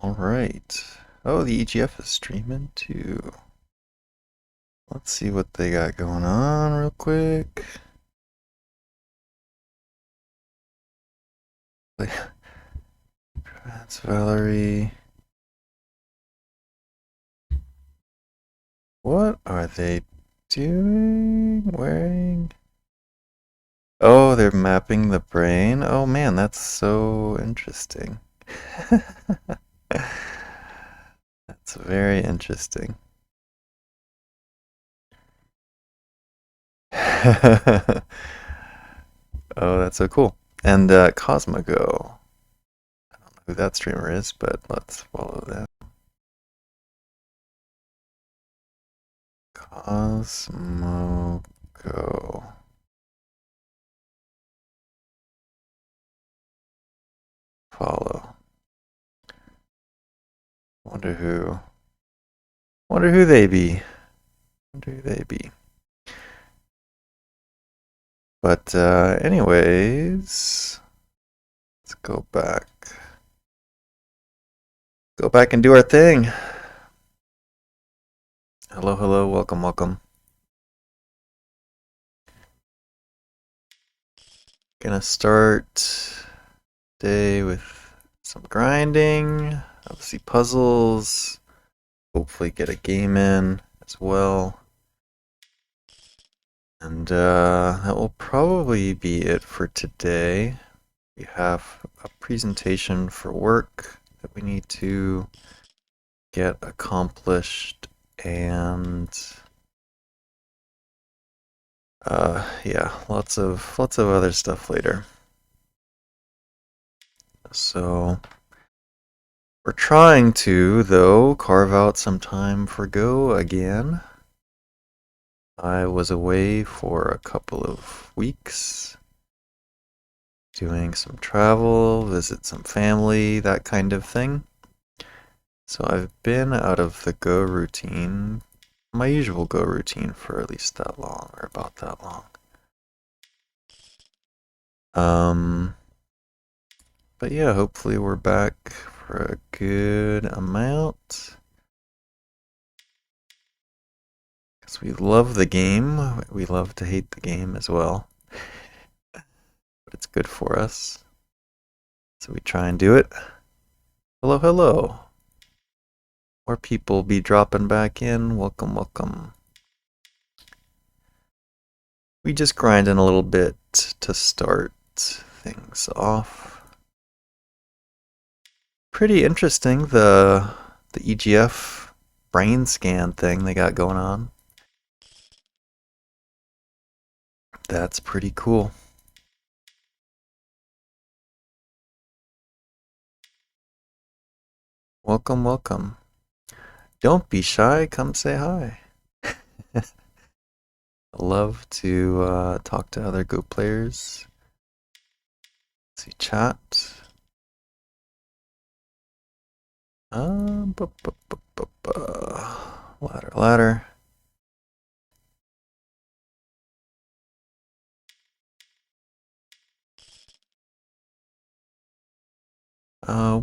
All right. Oh, the EGF is streaming too. Let's see what they got going on real quick. That's Valerie. What are they doing? Wearing? Oh, they're mapping the brain. Oh man, that's so interesting. That's very interesting. Oh, that's so cool. And Cosmogo. I don't know who that streamer is, but let's follow them. Cosmogo. Follow. Wonder who. Wonder who they be. Wonder who they be. But anyways, let's go back. Go back and do our thing. Hello, hello, welcome, welcome. Gonna start day with some grinding, obviously puzzles, hopefully get a game in as well. And that will probably be it for today. We have a presentation for work that we need to get accomplished, and yeah, lots of other stuff later. So we're trying to, though, carve out some time for Go again. I was away for a couple of weeks doing some travel, visit some family, that kind of thing. So I've been out of the Go routine, my usual Go routine, for at least that long, or about that long. But yeah, hopefully we're back for a good amount. Because we love the game. We love to hate the game as well. But it's good for us. So we try and do it. Hello, hello. More people be dropping back in. Welcome, welcome. We just grind in a little bit to start things off. Pretty interesting, the EGF brain scan thing they got going on. That's pretty cool. Welcome, welcome. Don't be shy, come say hi. I love to talk to other Go players. Let's see, chat. Ladder, ladder.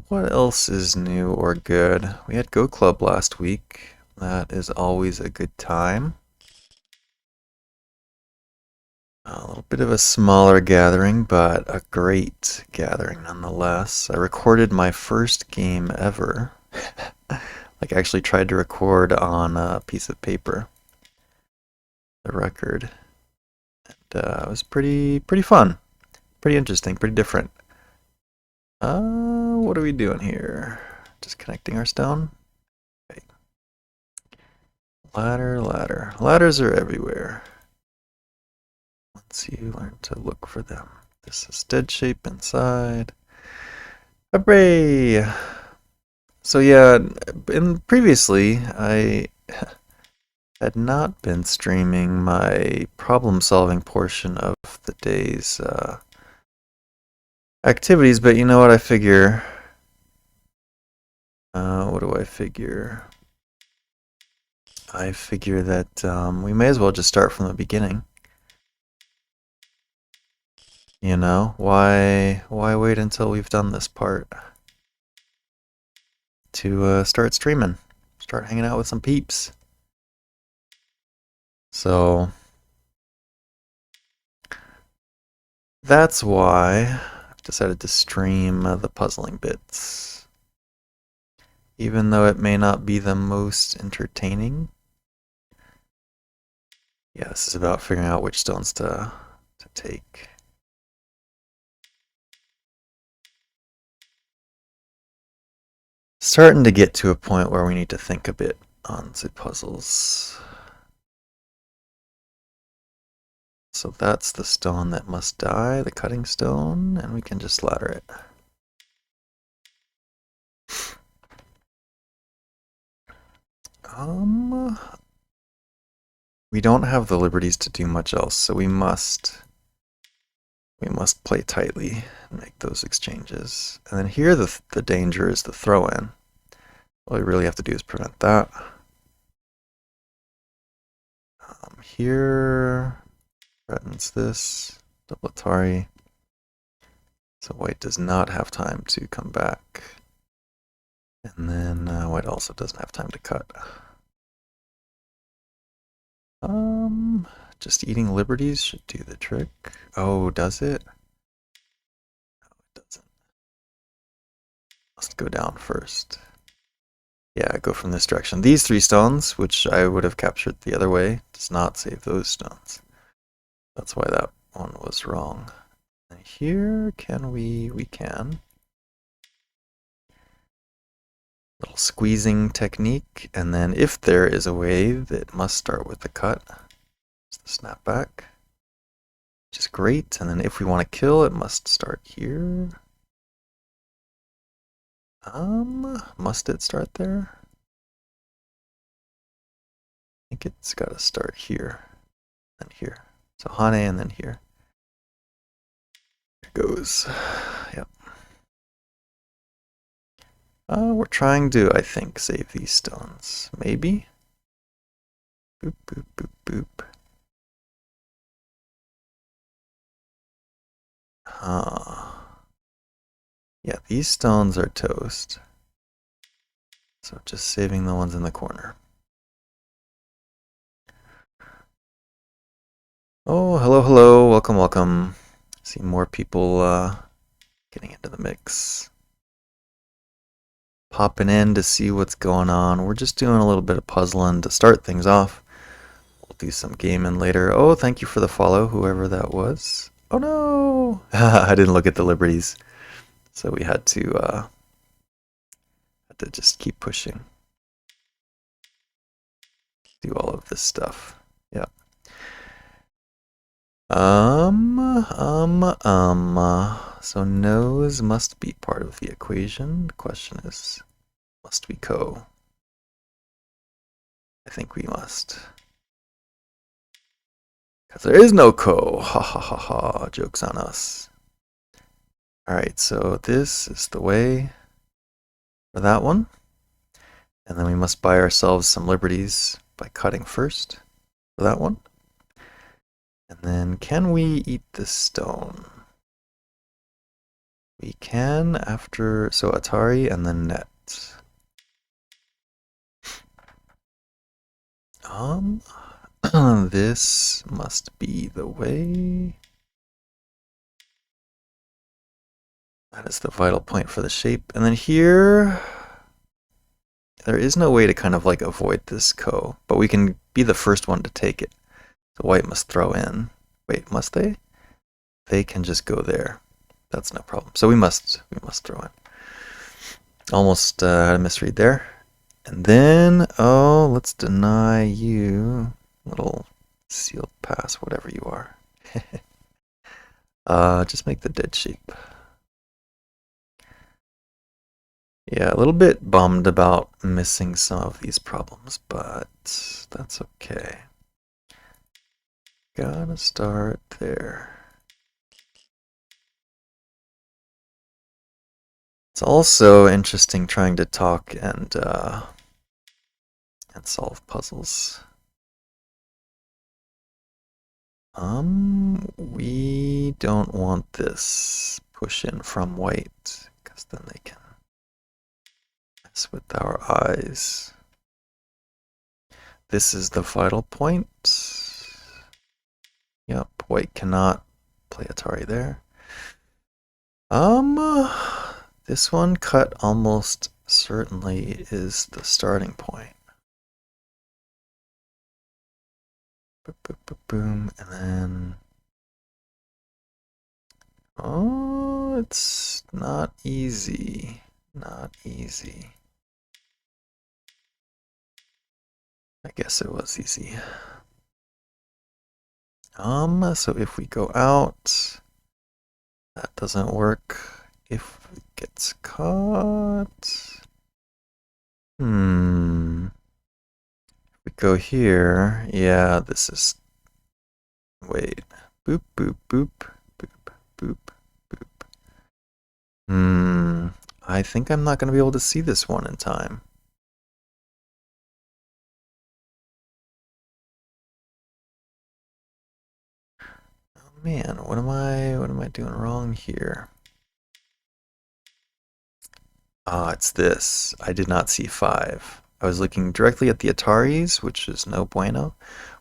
What else is new or good? We had Go Club last week. That is always a good time. A little bit of a smaller gathering, but a great gathering nonetheless. I recorded my first game ever. Like, I actually tried to record on a piece of paper. The record. And it was pretty fun. Pretty interesting, pretty different. What are we doing here? Just connecting our stone? Okay. Ladder, ladder. Ladders are everywhere. Once you learn to look for them. This is dead shape inside. Hooray! So yeah, previously I had not been streaming my problem-solving portion of the day's activities, but you know what I figure? What do I figure? I figure that we may as well just start from the beginning. You know, why wait until we've done this part? to start streaming, start hanging out with some peeps. So that's why I've decided to stream the puzzling bits. Even though it may not be the most entertaining. Yeah, this is about figuring out which stones to take. Starting to get to a point where we need to think a bit on the puzzles. So that's the stone that must die, the cutting stone, and we can just ladder it. We don't have the liberties to do much else, so we must play tightly and make those exchanges. And then here the danger is the throw-in. All we really have to do is prevent that. Here threatens this, double Atari. So white does not have time to come back. And then white also doesn't have time to cut. Just eating liberties should do the trick. Oh, does it? No, it doesn't. Must go down first. Yeah, go from this direction. These 3 stones, which I would have captured the other way, does not save those stones. That's why that one was wrong. And here, can we? We can. Little squeezing technique, and then if there is a wave, it must start with the cut. It's the snapback, which is great. And then if we want to kill, it must start here. Must it start there? I think it's got to start here, and here. So Hane and then here. Here goes. Yep. We're trying to, I think, save these stones. Maybe? Boop, boop, boop, boop. Yeah, these stones are toast. So just saving the ones in the corner. Oh, hello, hello. Welcome, welcome. See more people getting into the mix. Popping in to see what's going on. We're just doing a little bit of puzzling to start things off. We'll do some gaming later. Oh, thank you for the follow, whoever that was. Oh no! I didn't look at the liberties. So we had to just keep pushing. Do all of this stuff. Yeah. So nose must be part of the equation. The question is, must we co? I think we must. Because there is no co. Ha ha ha ha. Joke's on us. Alright, so this is the way for that one. And then we must buy ourselves some liberties by cutting first for that one. And then can we eat the stone? We can after, so Atari and then net. This must be the way. That is the vital point for the shape. And then here, there is no way to kind of like avoid this co, but we can be the first one to take it. So white must throw in. Wait, must they? They can just go there. That's no problem. So we must throw in. Almost had a misread there. And then, oh, let's deny you, little sealed pass, whatever you are. Just make the dead shape. Yeah, a little bit bummed about missing some of these problems, but that's okay. Gotta start there. It's also interesting trying to talk and solve puzzles. We don't want this push in from white, because then they can this with our eyes. This is the vital point. Yep, white cannot play Atari there. This one cut almost certainly is the starting point. Boop, boop, boop, boom, and then... Oh, it's not easy. Not easy. I guess it was easy. So if we go out, that doesn't work. If it gets caught... If we go here, yeah, this is... Wait. Boop, boop, boop, boop, boop, boop. I think I'm not going to be able to see this one in time. Oh man, what am I doing wrong here? Ah, it's this. I did not see 5. I was looking directly at the Ataris, which is no bueno.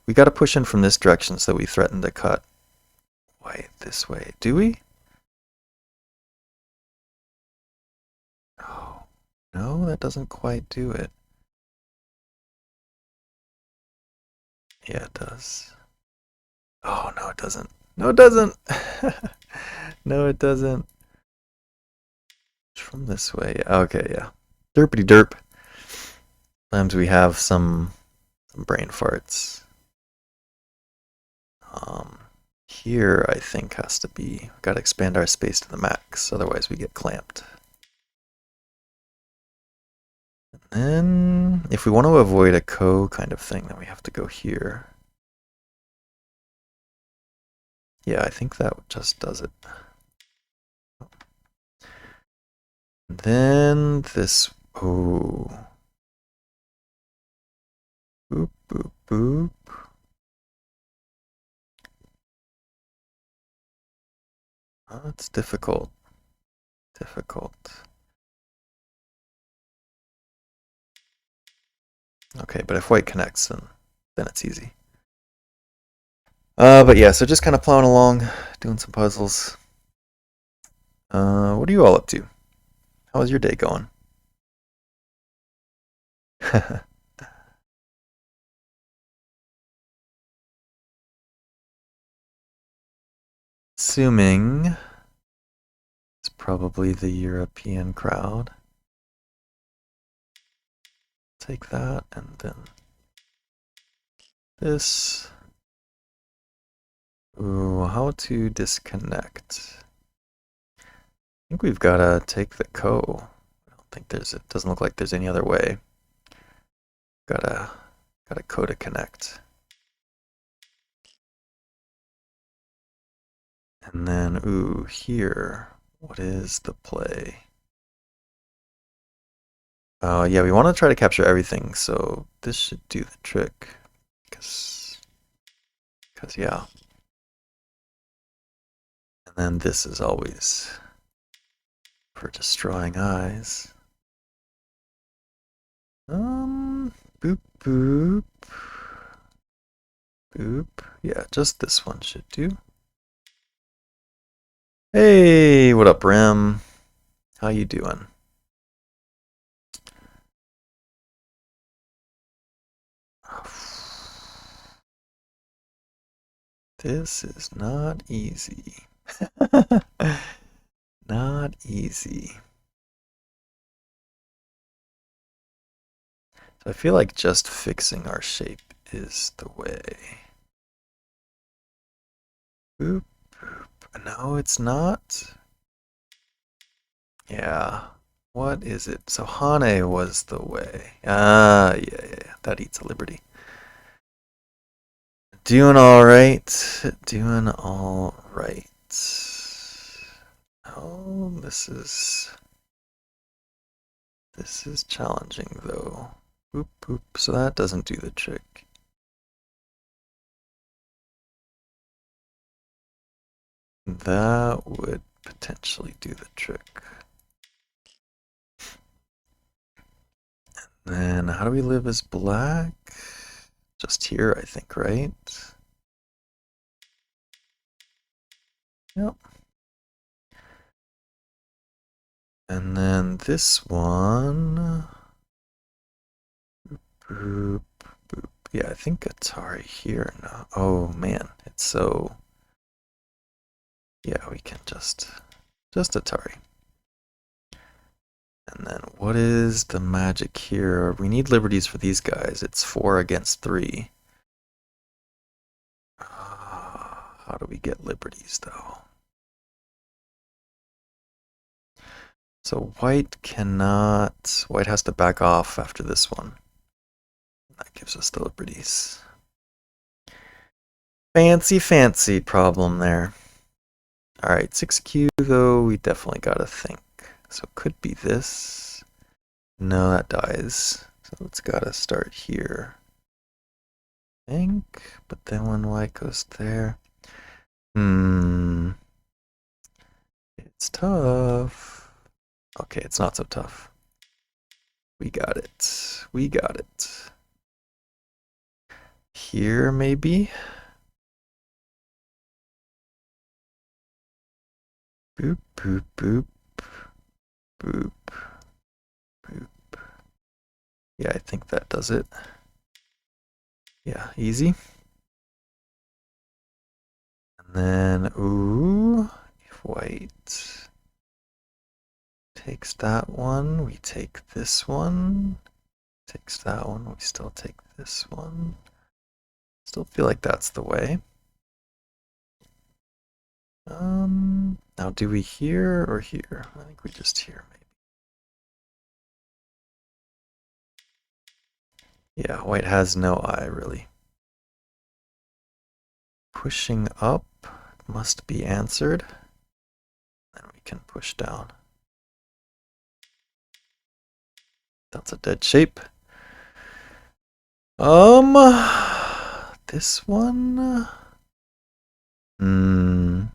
We got to push in from this direction so we threaten to cut white this way. Do we? Oh, no, that doesn't quite do it. Yeah, it does. Oh, no, it doesn't. No, it doesn't. No, it doesn't. From this way. Okay, yeah. Derpity derp. Sometimes we have some brain farts. Here I think has to be, got to expand our space to the max, otherwise we get clamped. And then if we want to avoid a kind of thing, then we have to go here. Yeah, I think that just does it. And then this, oh. Boop, boop, boop. Oh, it's difficult. Okay, but if white connects, then it's easy. But yeah, so just kind of plowing along, doing some puzzles. What are you all up to? How is your day going? Assuming it's probably the European crowd. Take that and then this. Ooh, how to disconnect? I think we've got to take the co. I don't think it doesn't look like there's any other way. Got a co to connect. And then, ooh, here, what is the play? Yeah, we want to try to capture everything, so this should do the trick. Because yeah. And then this is always for destroying eyes. Boop, boop. Boop. Yeah, just this one should do. Hey, what up, Rim? How you doing? This is not easy. Not easy. So I feel like just fixing our shape is the way. Boop, boop. No, it's not. Yeah. What is it? So Hane was the way. Ah, yeah. That eats a liberty. Doing all right. Doing all right. Oh, this is challenging though. Boop, boop. So that doesn't do the trick. That would potentially do the trick. Then how do we live as black? Just here, I think, right? Yep. And then this one. Boop, boop. Yeah, I think Atari here now. Oh man, it's so. Yeah, we can just Atari. And then what is the magic here? We need liberties for these guys. It's 4 against 3. How do we get liberties though? So white cannot. White has to back off after this one. That gives us the liberties. Fancy problem there. Alright, 6Q though, we definitely gotta think. So it could be this. No, that dies. So it's gotta start here. I think, but then when white goes there. It's tough. Okay, it's not so tough. We got it. We got it. Here, maybe? Boop, boop, boop. Boop. Boop. Yeah, I think that does it. Yeah, easy. And then, ooh, if white takes that one, we take this one. Takes that one, we still take this one. Still feel like that's the way. Now do we here or here? I think we just here, maybe. Yeah, white has no eye, really. Pushing up must be answered. Then we can push down. That's a dead shape. This one? I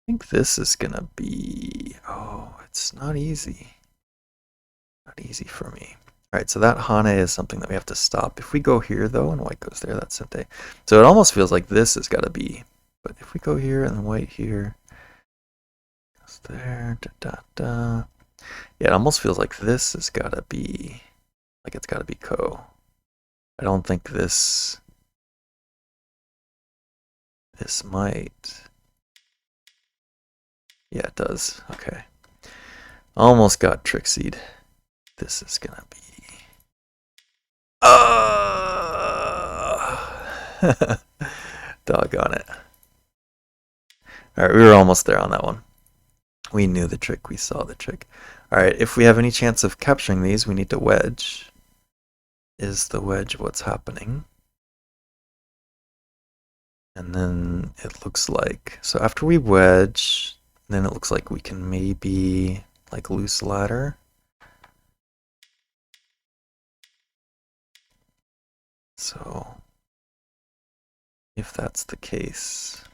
think this is gonna be, oh, it's not easy. Not easy for me. All right, so that Hane is something that we have to stop. If we go here though, and white goes there, that's Sente. So it almost feels like this has gotta be, but if we go here and then white here, goes there, da. Yeah, it almost feels like this has gotta be, like it's gotta be Ko. I don't think this might. Yeah, it does. Okay. Almost got Trixied. This is gonna be. Doggone it. Alright, we were almost there on that one. We knew the trick, we saw the trick. Alright, if we have any chance of capturing these, we need to wedge. Is the wedge what's happening? And then it looks like, so after we wedge, then it looks like we can maybe like loose ladder. So if that's the case,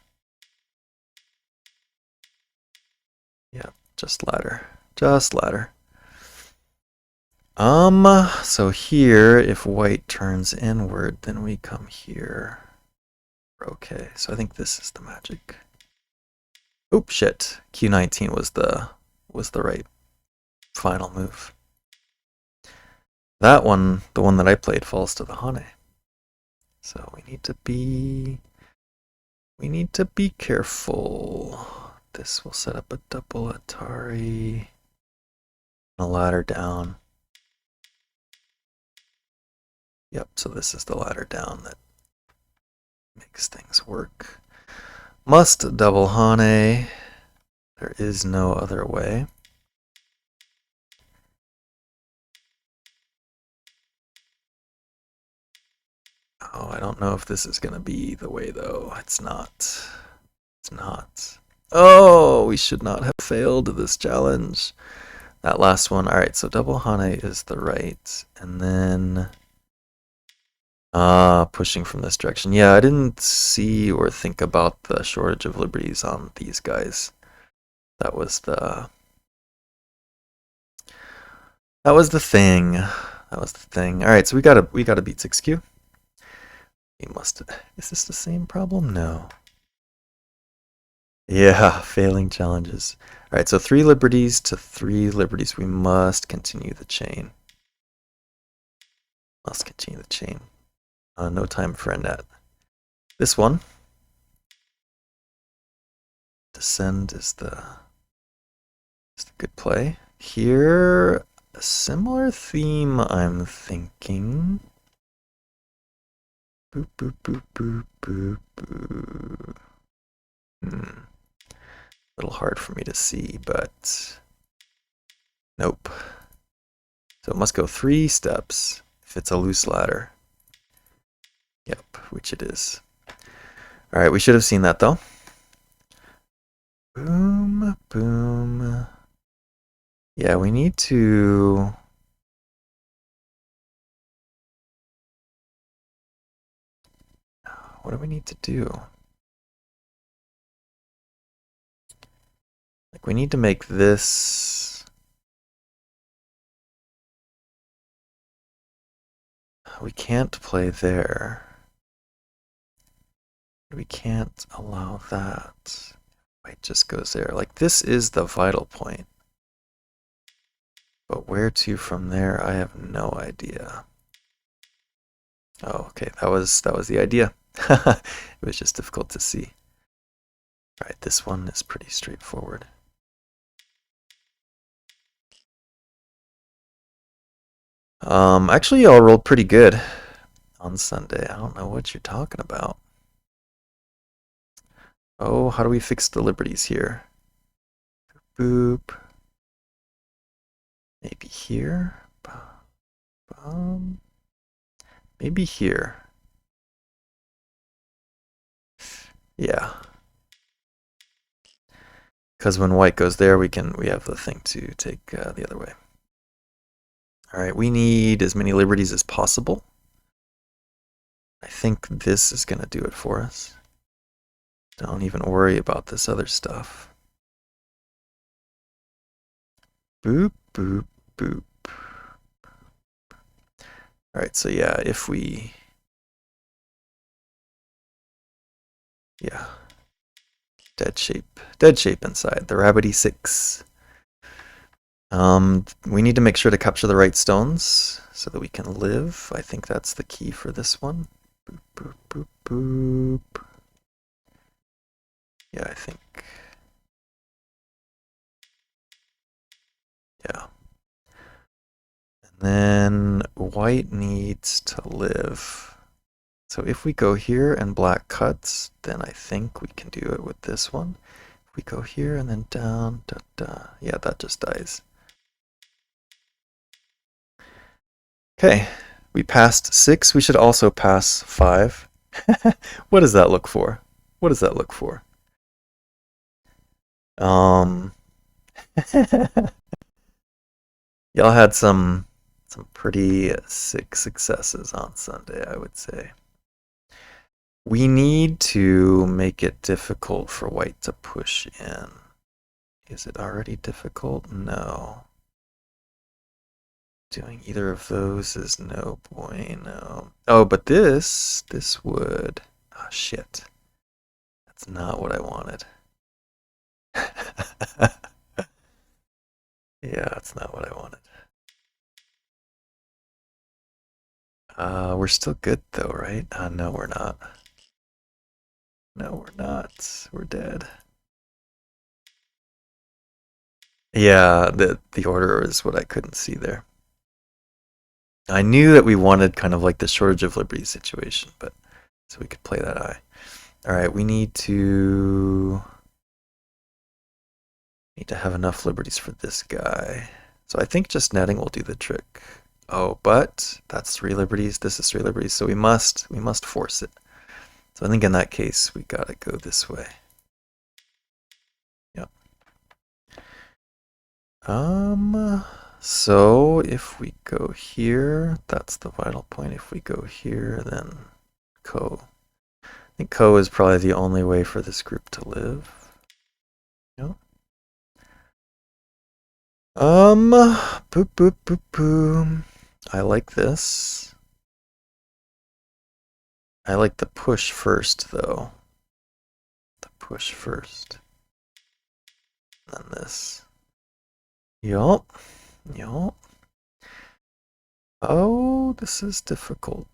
yeah, just ladder, just ladder. So here, if white turns inward, then we come here. Okay, so I think this is the magic. Oop, shit. Q19 was the right final move. That one, the one that I played, falls to the Hane. So we need to be careful. This will set up a double Atari. A ladder down. Yep, so this is the ladder down that makes things work. Must double Hane. There is no other way. Oh, I don't know if this is going to be the way, though. It's not. It's not. Oh, we should not have failed this challenge. That last one. All right, so double Hane is the right. And then... pushing from this direction. Yeah, I didn't see or think about the shortage of liberties on these guys. That was the thing. that was the thing. All right, so we gotta beat 6Q. We must. Is this the same problem? No. Yeah, failing challenges. All right, so 3 liberties to 3 liberties. We must continue the chain. Must continue the chain. No time for a net. This one. Descend is the good play. Here, a similar theme, I'm thinking. Boop, boop, boop, boop, boop, boop. A little hard for me to see, but nope. So it must go 3 steps if it's a loose ladder. Yep, which it is. All right, we should have seen that though. Boom, boom. Yeah, we need to... What do we need to do? Like, we need to make this... We can't play there. We can't allow that. White just goes there. Like, this is the vital point. But where to from there, I have no idea. Oh, okay, that was the idea. It was just difficult to see. All right, this one is pretty straightforward. Actually, y'all rolled pretty good on Sunday. I don't know what you're talking about. Oh, how do we fix the liberties here? Boop. Maybe here? Maybe here. Yeah. Because when white goes there, we have the thing to take the other way. All right, we need as many liberties as possible. I think this is going to do it for us. Don't even worry about this other stuff. Boop, boop, boop. All right, so yeah, if we... Yeah. Dead shape inside. The rabbit e6. We need to make sure to capture the right stones so that we can live. I think that's the key for this one. Boop, boop, boop, boop. Yeah, I think. Yeah. And then white needs to live. So if we go here and black cuts, then I think we can do it with this one. If we go here and then down, da, da. Yeah, that just dies. Okay, we passed 6. We should also pass 5. What does that look for? What does that look for? Y'all had some pretty sick successes on Sunday, I would say. We need to make it difficult for white to push in. Is it already difficult? No. Doing either of those is no bueno. Oh, but this would... Oh, shit. That's not what I wanted. Yeah, that's not what I wanted. We're still good though, right? No, we're not. No, we're not. We're dead. Yeah, the order is what I couldn't see there. I knew that we wanted kind of like the shortage of liberty situation, but so we could play that eye. All right, we need to have enough liberties for this guy. So I think just netting will do the trick. Oh, but that's 3 liberties. This is 3 liberties, so we must force it. So I think in that case we gotta go this way. Yep. So if we go here, that's the vital point. If we go here, then Ko. I think Ko is probably the only way for this group to live. Yep. Boop, boop, boop, boop. I like this. I like the push first, though. The push first. Then this. Yup. Yup. Oh, this is difficult.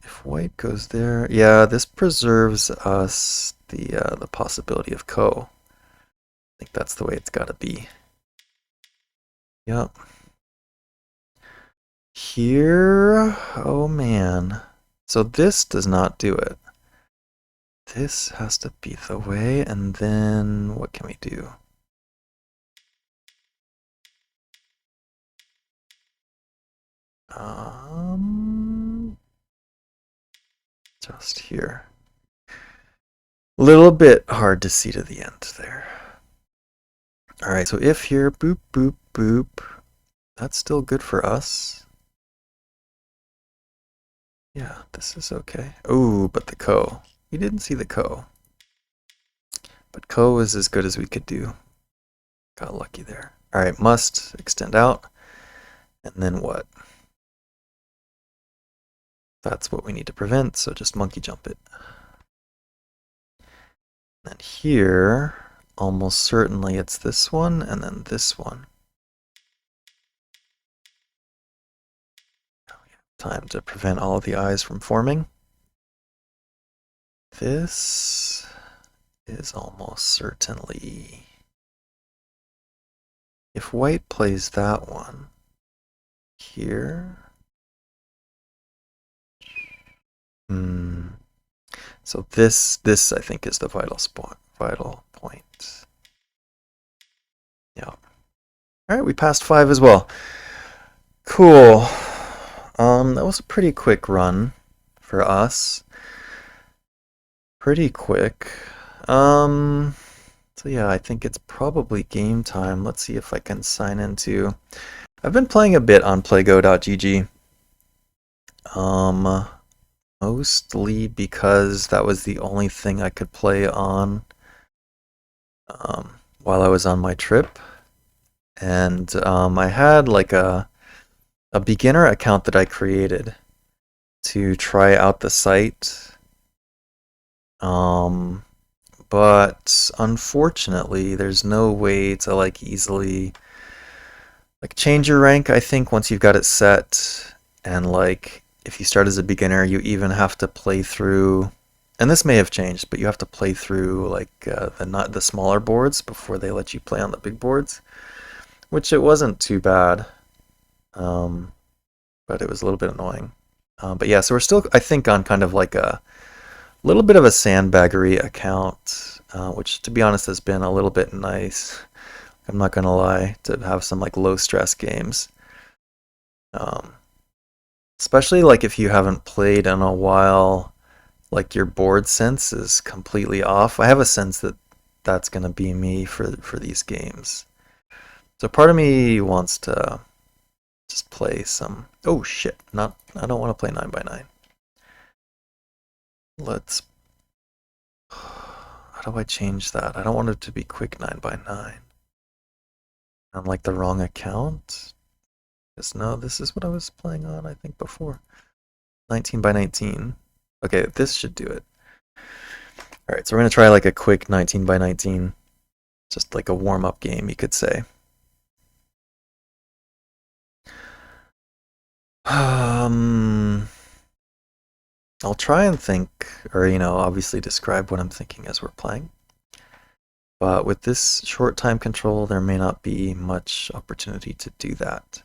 If white goes there, yeah, this preserves us the possibility of ko. I think that's the way it's got to be. Yep. Here, oh man. So this does not do it. This has to be the way, and then what can we do? Just here. Little bit hard to see to the end there. All right, so if here, boop, boop, boop, that's still good for us. Yeah, this is okay. Oh, but the ko. We didn't see the ko. But ko is as good as we could do. Got lucky there. All right, must extend out. And then what? That's what we need to prevent, so just monkey jump it. And here, almost certainly it's this one and then this one. Time to prevent all of the eyes from forming. This is almost certainly... If white plays that one here... So this I think is the vital point. Yeah. All right, we passed 5 as well. Cool. That was a pretty quick run for us. Pretty quick. So yeah, I think it's probably game time. Let's see if I can sign into... I've been playing a bit on playgo.gg. Mostly because that was the only thing I could play on while I was on my trip. And I had like a beginner account that I created to try out the site. But unfortunately, there's no way to like easily like change your rank, I think, once you've got it set. And like if you start as a beginner, you even have to play through, and this may have changed, but you have to play through like the smaller boards before they let you play on the big boards, which it wasn't too bad, but it was a little bit annoying. But yeah, so we're still, I think, on kind of like a little bit of a sandbaggery account, which to be honest has been a little bit nice. I'm not gonna lie, to have some like low stress games. Especially like if you haven't played in a while, like your board sense is completely off. I have a sense that that's gonna be me for these games. So part of me wants to just play some. Oh shit! Not. I don't want to play 9x9. Let's. How do I change that? I don't want it to be quick 9x9. I'm like the wrong account. Because no, this is what I was playing on, I think, before. 19x19. Okay, this should do it. Alright, so we're going to try like a quick 19x19. Just like a warm-up game, you could say. I'll try and think, or, obviously describe what I'm thinking as we're playing. But with this short time control, there may not be much opportunity to do that.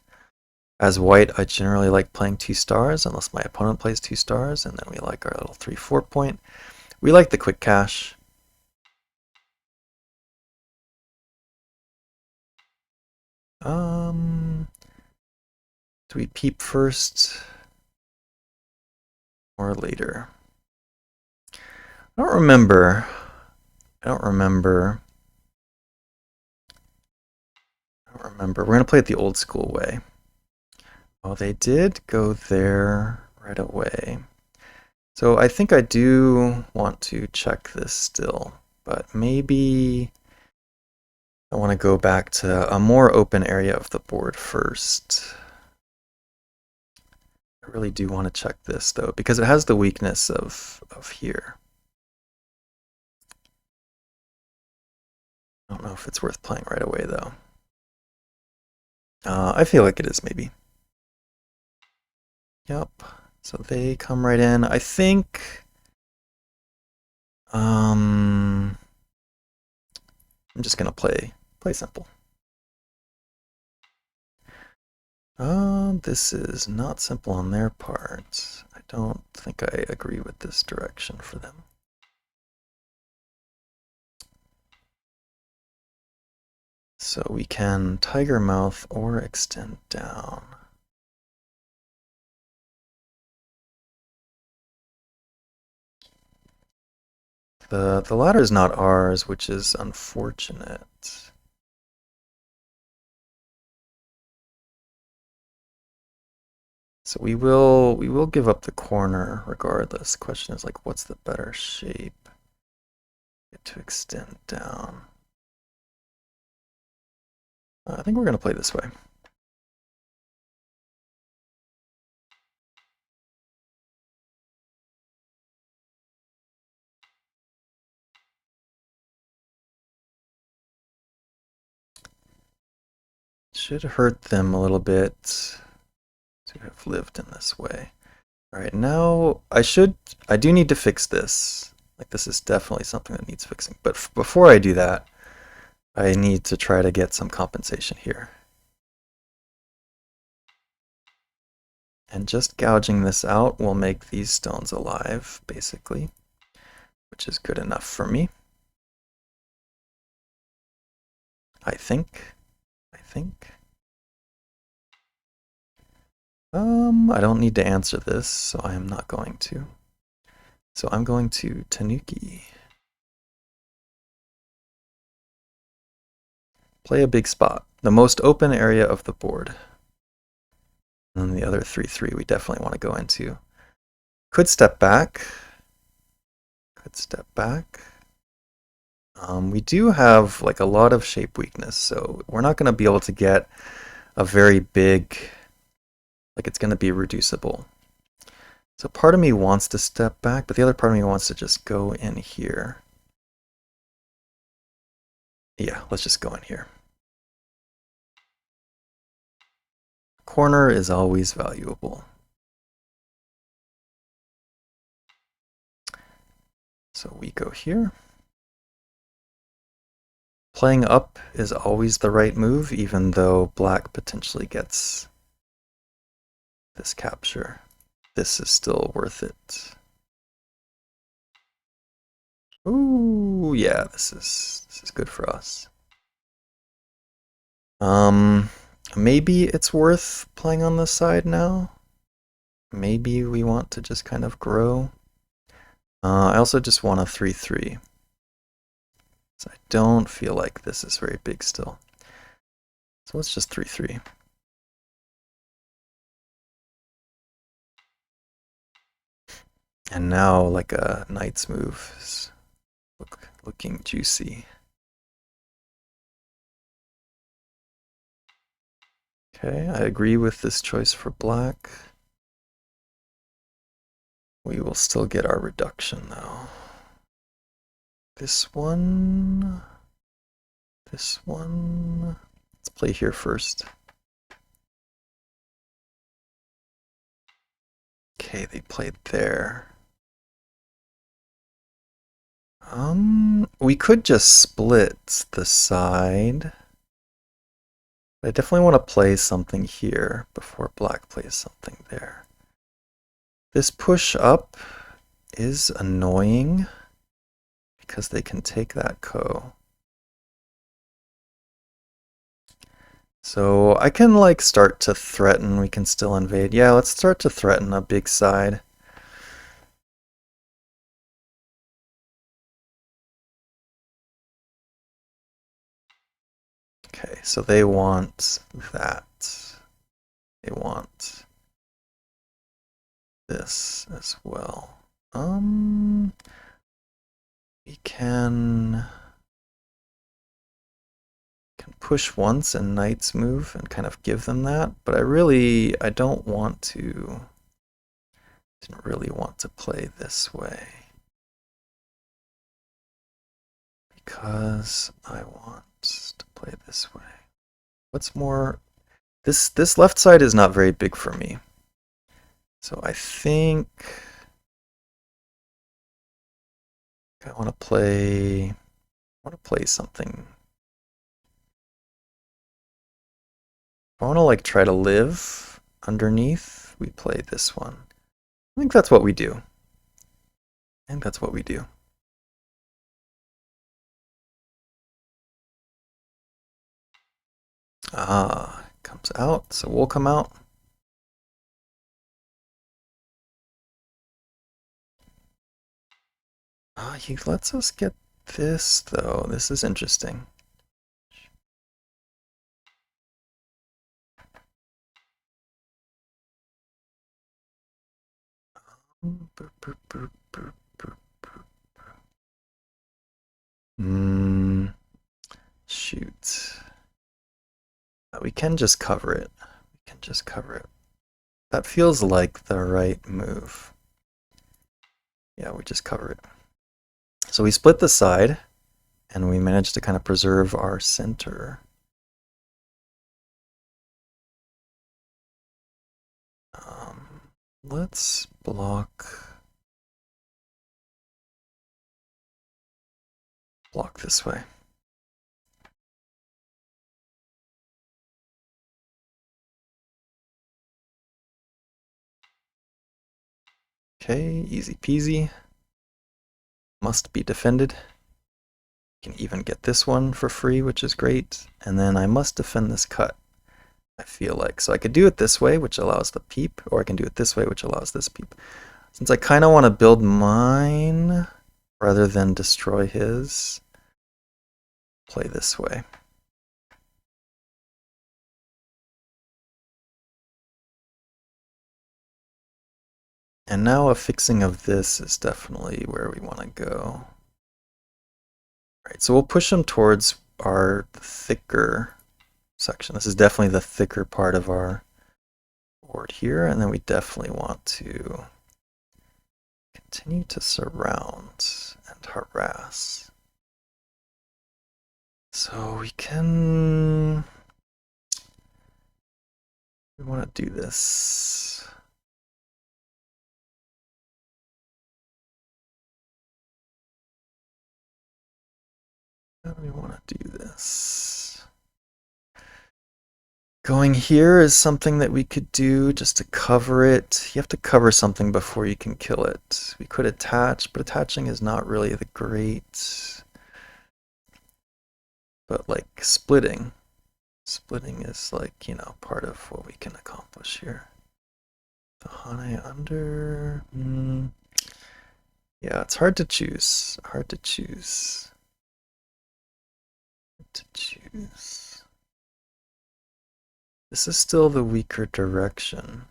As white, I generally like playing 2 stars, unless my opponent plays 2 stars, and then we like our little 3-4 point. We like the quick cash. Do we peep first or later? I don't remember. We're going to play it the old school way. Oh, they did go there right away. So I think I do want to check this still, but maybe I want to go back to a more open area of the board first. I really do want to check this though, because it has the weakness of here. I don't know if it's worth playing right away though. I feel like it is maybe. Yep. So they come right in. I think I'm just gonna play simple. This is not simple on their part. I don't think I agree with this direction for them. So we can Tiger Mouth or extend down. The ladder is not ours, which is unfortunate. So we will give up the corner regardless. Question is like, what's the better shape? Get to extend down. I think we're gonna play this way. Should hurt them a little bit to have lived in this way. All right, now I do need to fix this. Like this is definitely something that needs fixing. But before I do that, I need to try to get some compensation here. And just gouging this out will make these stones alive, basically, which is good enough for me. I think. I don't need to answer this, so I am not going to. So I'm going to Tanuki. Play a big spot, the most open area of the board. And then the other 3/3 we definitely want to go into. Could step back. We do have like a lot of shape weakness, so we're not going to be able to get a very big, like it's going to be reducible. So part of me wants to step back, but the other part of me wants to just go in here. Yeah, let's just go in here. Corner is always valuable. So we go here. Playing up is always the right move, even though black potentially gets this capture. This is still worth it. Ooh, yeah, this is good for us. Maybe it's worth playing on this side now. Maybe we want to just kind of grow. I also just want a 3/3. So I don't feel like this is very big still. So let's just 3/3. And now like a knight's move is looking juicy. Okay, I agree with this choice for black. We will still get our reduction though. This one. Let's play here first. Okay, they played there. We could just split the side. I definitely want to play something here before black plays something there. This push up is annoying because they can take that ko. So I can like start to threaten, we can still invade. Yeah, let's start to threaten a big side. Okay, so they want that. They want this as well. We can push once and knights move and kind of give them that, but I don't want to Didn't really want to play this way because I want to play this way. What's more, this left side is not very big for me. So I think I want to play something. I want to like try to live underneath. We play this one. I think that's what we do. I think that's what we do. Ah, comes out, so we'll come out. Ah, he lets us get this though. This is interesting. Shoot. We can just cover it. We can just cover it. That feels like the right move. Yeah, we just cover it. So we split the side, and we managed to kind of preserve our center. Let's block this way. Okay, easy peasy. Must be defended. Can even get this one for free, which is great. And then I must defend this cut, I feel like. So I could do it this way, which allows the peep, or I can do it this way, which allows this peep. Since I kind of want to build mine rather than destroy his, play this way. And now a fixing of this is definitely where we want to go. All right, so we'll push him towards our thicker section. This is definitely the thicker part of our board here, and then we definitely want to continue to surround and harass. So we want to do this. How do we want to do this? Going here is something that we could do just to cover it. You have to cover something before you can kill it. We could attach, but attaching is not really the great. But like splitting is like, you know, part of what we can accomplish here. The Hane under. Yeah, it's hard to choose. Hard to choose. This is still the weaker direction.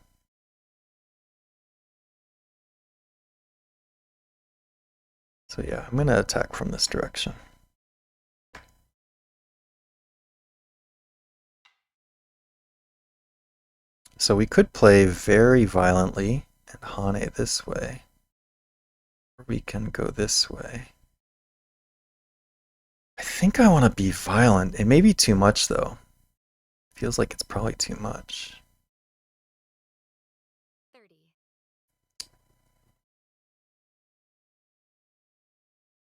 So yeah, I'm going to attack from this direction. So we could play very violently and Hane this way. Or we can go this way. I think I want to be violent. It may be too much though. Feels like it's probably too much. 30.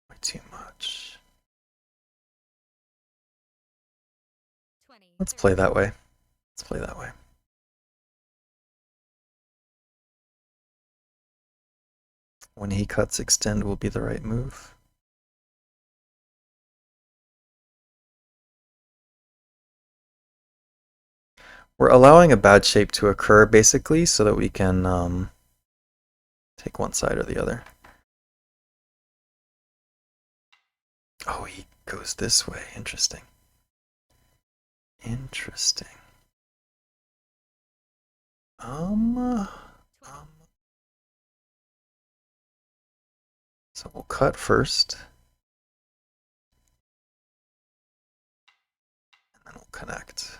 Way too much. 20. Let's play that way. Let's play that way. When he cuts extend will be the right move. We're allowing a bad shape to occur basically so that we can take one side or the other. Oh, he goes this way. Interesting. Interesting. So we'll cut first. And then we'll connect.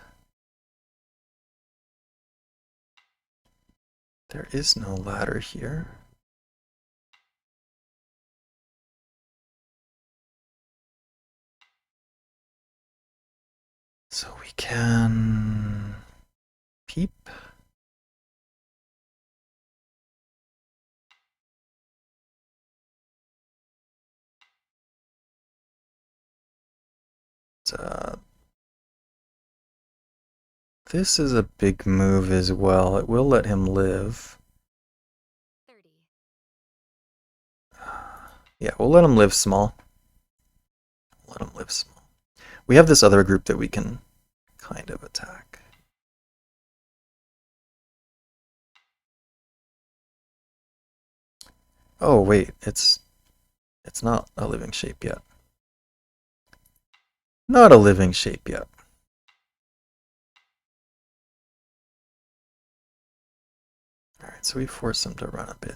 There is no ladder here. So we can peep. This is a big move as well. It will let him live. 30. Yeah, we'll let him live small. Let him live small. We have this other group that we can kind of attack. Oh wait, it's not a living shape yet. Not a living shape yet. Alright, so we force him to run a bit.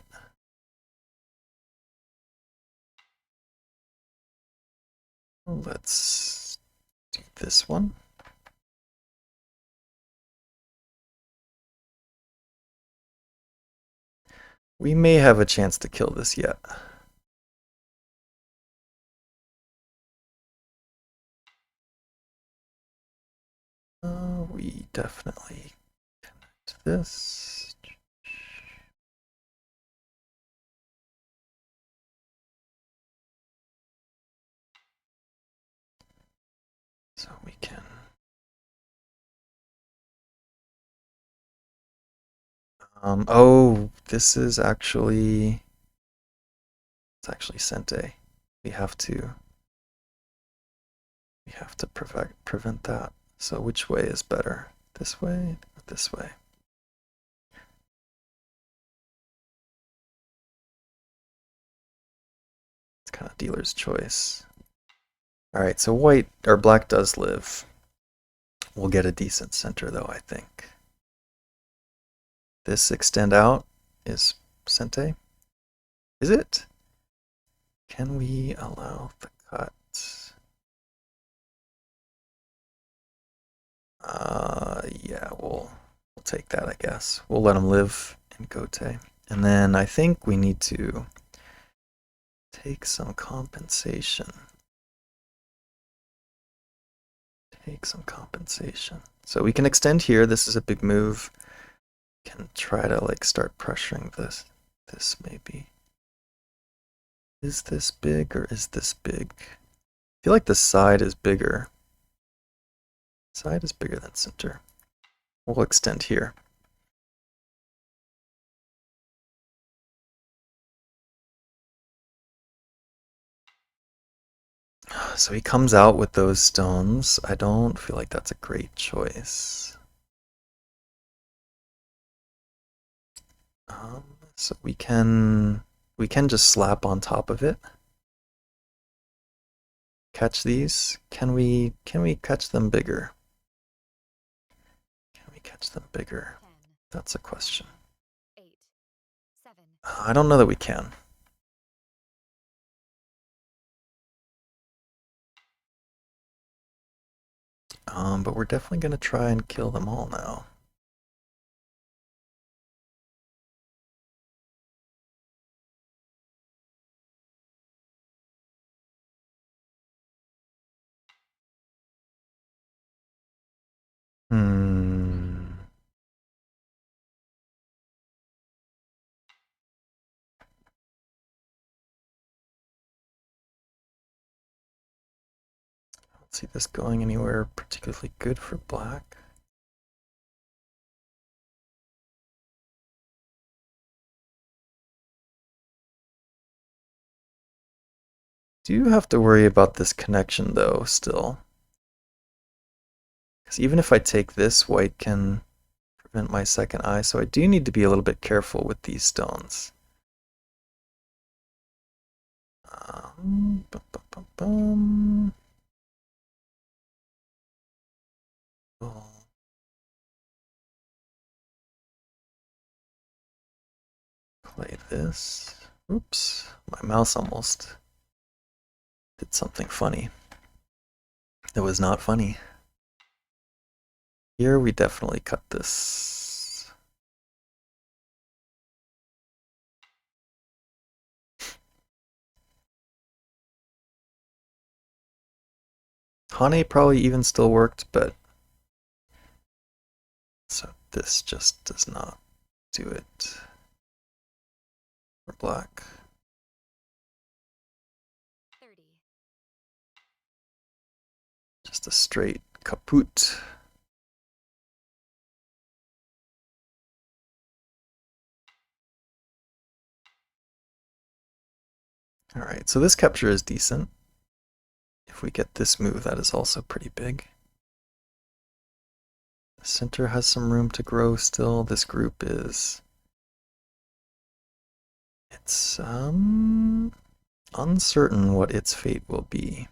Let's do this one. We may have a chance to kill this yet. We definitely connect this. So we can. Oh, this is actually. It's actually Sente. We have to. We have to prevent that. So which way is better? This way or this way? It's kind of dealer's choice. Alright, so white or black does live. We'll get a decent center though, I think. This extend out is Sente. Is it? Can we allow the cut? Yeah, we'll take that, I guess. We'll let him live in Gote. And then I think we need to take some compensation. Take some compensation. So we can extend here. This is a big move. Can try to like start pressuring this. This maybe. Is this big or is this big? I feel like the side is bigger. Side is bigger than center. We'll extend here. So he comes out with those stones. I don't feel like that's a great choice. So we can just slap on top of it. Catch these. Can we catch them bigger? Can we catch them bigger? 10, That's a question. 8, 7. I don't know that we can. But we're definitely going to try and kill them all now. Don't see this going anywhere particularly good for black. Do have to worry about this connection though, still. Because even if I take this, white can prevent my second eye, so I do need to be a little bit careful with these stones. Bum, bum, bum. Oh. Play this. Oops, my mouse almost did something funny. It was not funny. Here we definitely cut this. Hane probably even still worked, but so this just does not do it for black. 30. Just a straight kaput. Alright, so this capture is decent. If we get this move, that is also pretty big. The center has some room to grow still. This group is... It's uncertain what its fate will be.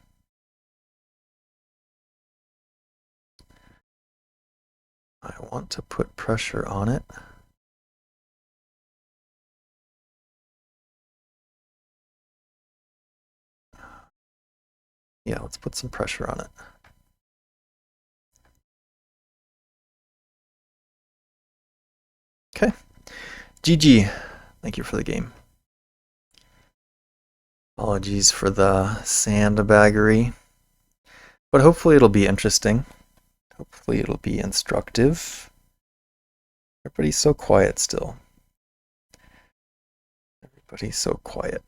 I want to put pressure on it. Yeah, let's put some pressure on it. Okay. GG. Thank you for the game. Apologies for the sandbaggery. But hopefully it'll be interesting. Hopefully it'll be instructive. Everybody's so quiet still. Everybody's so quiet.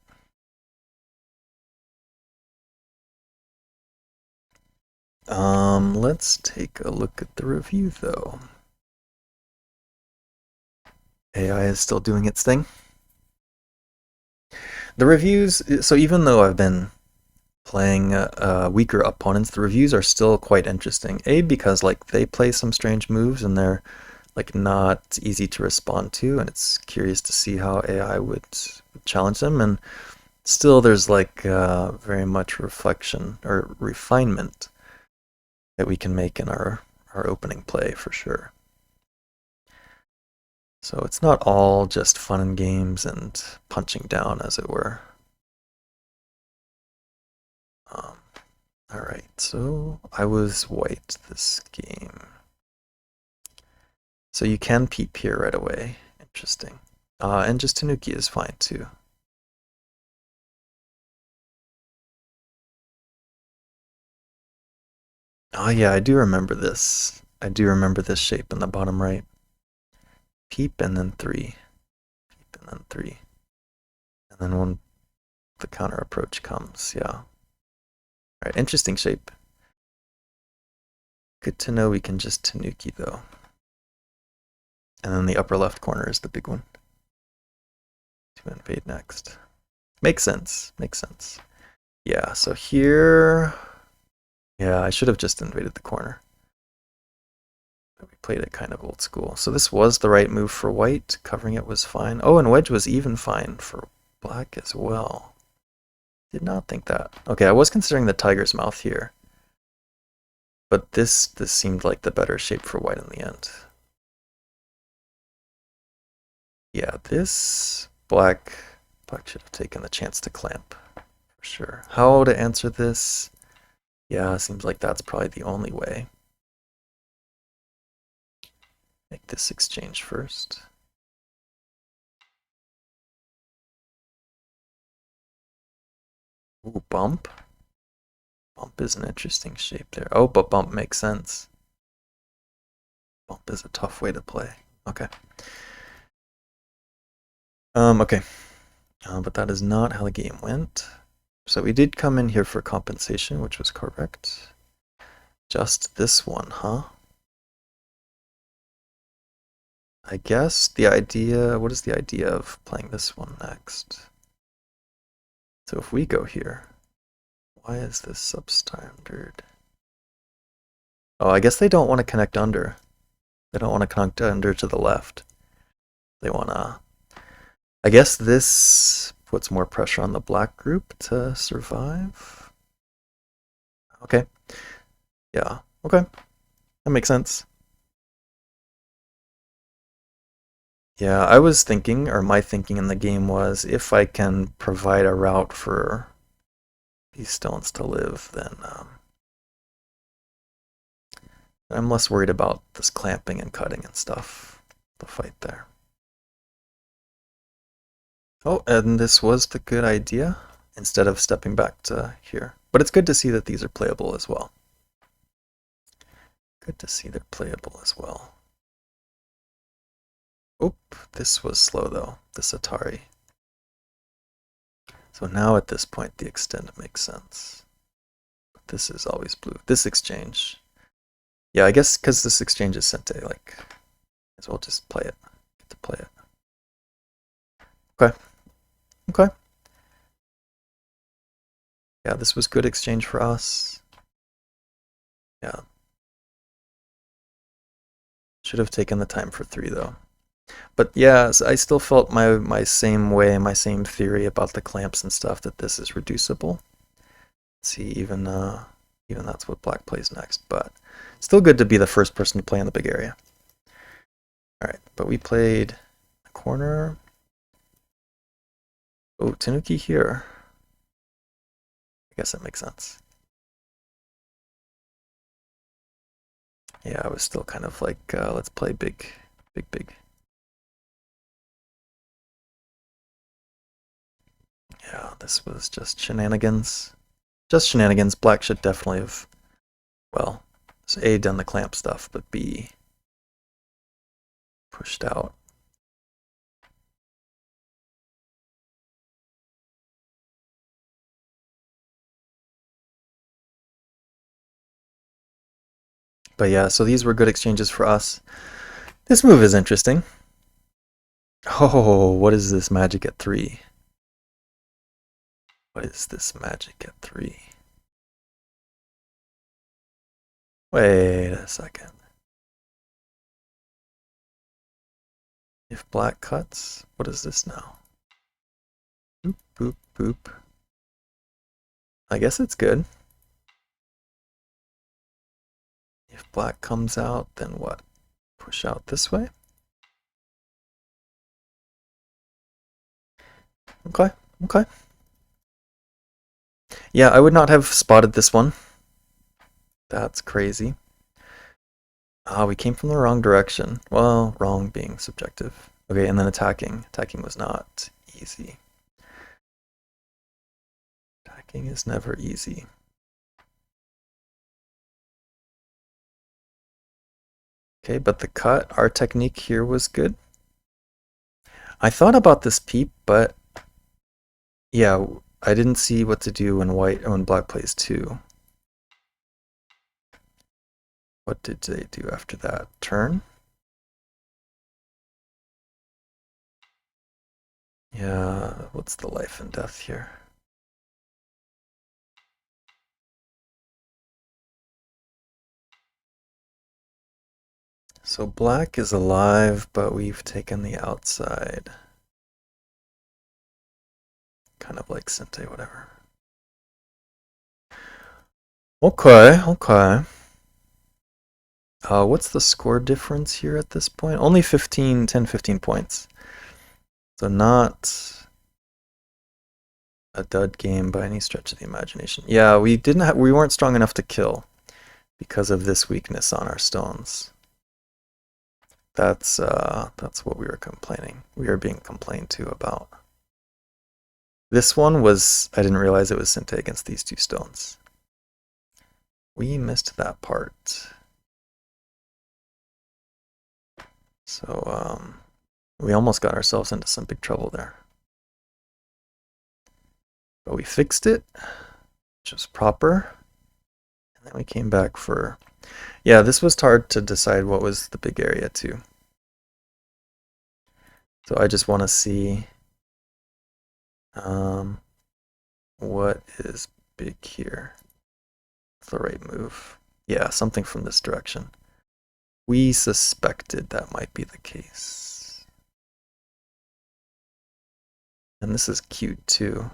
Let's take a look at the review though. AI is still doing its thing. The reviews, so even though I've been playing weaker opponents, the reviews are still quite interesting. A, because like they play some strange moves and they're like not easy to respond to, and it's curious to see how AI would challenge them. And still, there's like very much reflection or refinement that we can make in our opening play for sure. So it's not all just fun and games and punching down, as it were. Alright, so I was white this game. So you can peep here right away. Interesting. And just Tanuki is fine too. Oh yeah, I do remember this. I do remember this shape in the bottom right. Peep and then 3. Peep and then 3. And then when the counter approach comes, yeah. Alright, interesting shape. Good to know we can just Tanuki though. And then the upper left corner is the big one. To invade next. Makes sense. Makes sense. Yeah, so here... Yeah, I should have just invaded the corner. We played it kind of old school. So this was the right move for white. Covering it was fine. Oh, and wedge was even fine for black as well. Did not think that. Okay, I was considering the tiger's mouth here. But this seemed like the better shape for white in the end. Yeah, this black should have taken the chance to clamp for sure. How to answer this? Yeah, seems like that's probably the only way. Make this exchange first. Ooh, bump. Bump is an interesting shape there. Oh, but bump makes sense. Bump is a tough way to play. Okay. Okay. But that is not how the game went. So we did come in here for compensation, which was correct. Just this one, huh? I guess the idea, what is the idea of playing this one next? So if we go here, why is this substandard? Oh, I guess they don't want to connect under. They don't want to connect under to the left. They want to... I guess this puts more pressure on the black group to survive. Okay. Yeah, okay. That makes sense. Yeah, I was thinking, or my thinking in the game was, if I can provide a route for these stones to live, then I'm less worried about this clamping and cutting and stuff, the fight there. Oh, and this was the good idea, instead of stepping back to here. But it's good to see that these are playable as well. Good to see they're playable as well. Oop, this was slow though, this Atari. So now at this point the extend makes sense. But this is always blue. This exchange. Yeah, I guess because this exchange is Sente, like, as well just play it. Get to play it. Okay. Okay. Yeah, this was good exchange for us. Yeah. Should have taken the time for 3 though. But yeah, I still felt my same way, my same theory about the clamps and stuff, that this is reducible. See, even that's what black plays next, but still good to be the first person to play in the big area. Alright, but we played the corner. Oh, Tanuki here. I guess that makes sense. Yeah, I was still kind of like, let's play big. Yeah, this was just shenanigans. Just shenanigans. Black should definitely have, well, so A, done the clamp stuff, but B, pushed out. But yeah, so these were good exchanges for us. This move is interesting. Oh, what is this magic at 3? What is this magic at 3? Wait a second. If black cuts, what is this now? Boop, boop, boop. I guess it's good. If black comes out, then what? Push out this way? Okay, okay. Yeah, I would not have spotted this one. That's crazy. Ah, we came from the wrong direction. Well, wrong being subjective. Okay, and then attacking. Attacking was not easy. Attacking is never easy. Okay, but the cut, our technique here was good. I thought about this peep, but yeah, I didn't see what to do when black plays 2. What did they do after that? Turn? Yeah, what's the life and death here? So black is alive, but we've taken the outside. Kind of like Sente, whatever. Okay, okay. What's the score difference here at this point? Only 10, 15 points. So not a dud game by any stretch of the imagination. Yeah, we weren't strong enough to kill because of this weakness on our stones. That's what we were complaining. We were being complained to about. This one was, I didn't realize it was Sente against these 2 stones. We missed that part. So we almost got ourselves into some big trouble there. But we fixed it, which was proper. And then we came back for, yeah, this was hard to decide what was the big area too. So I just want to see what is big here. What's the right move? Yeah, something from this direction. We suspected that might be the case. And this is cute too.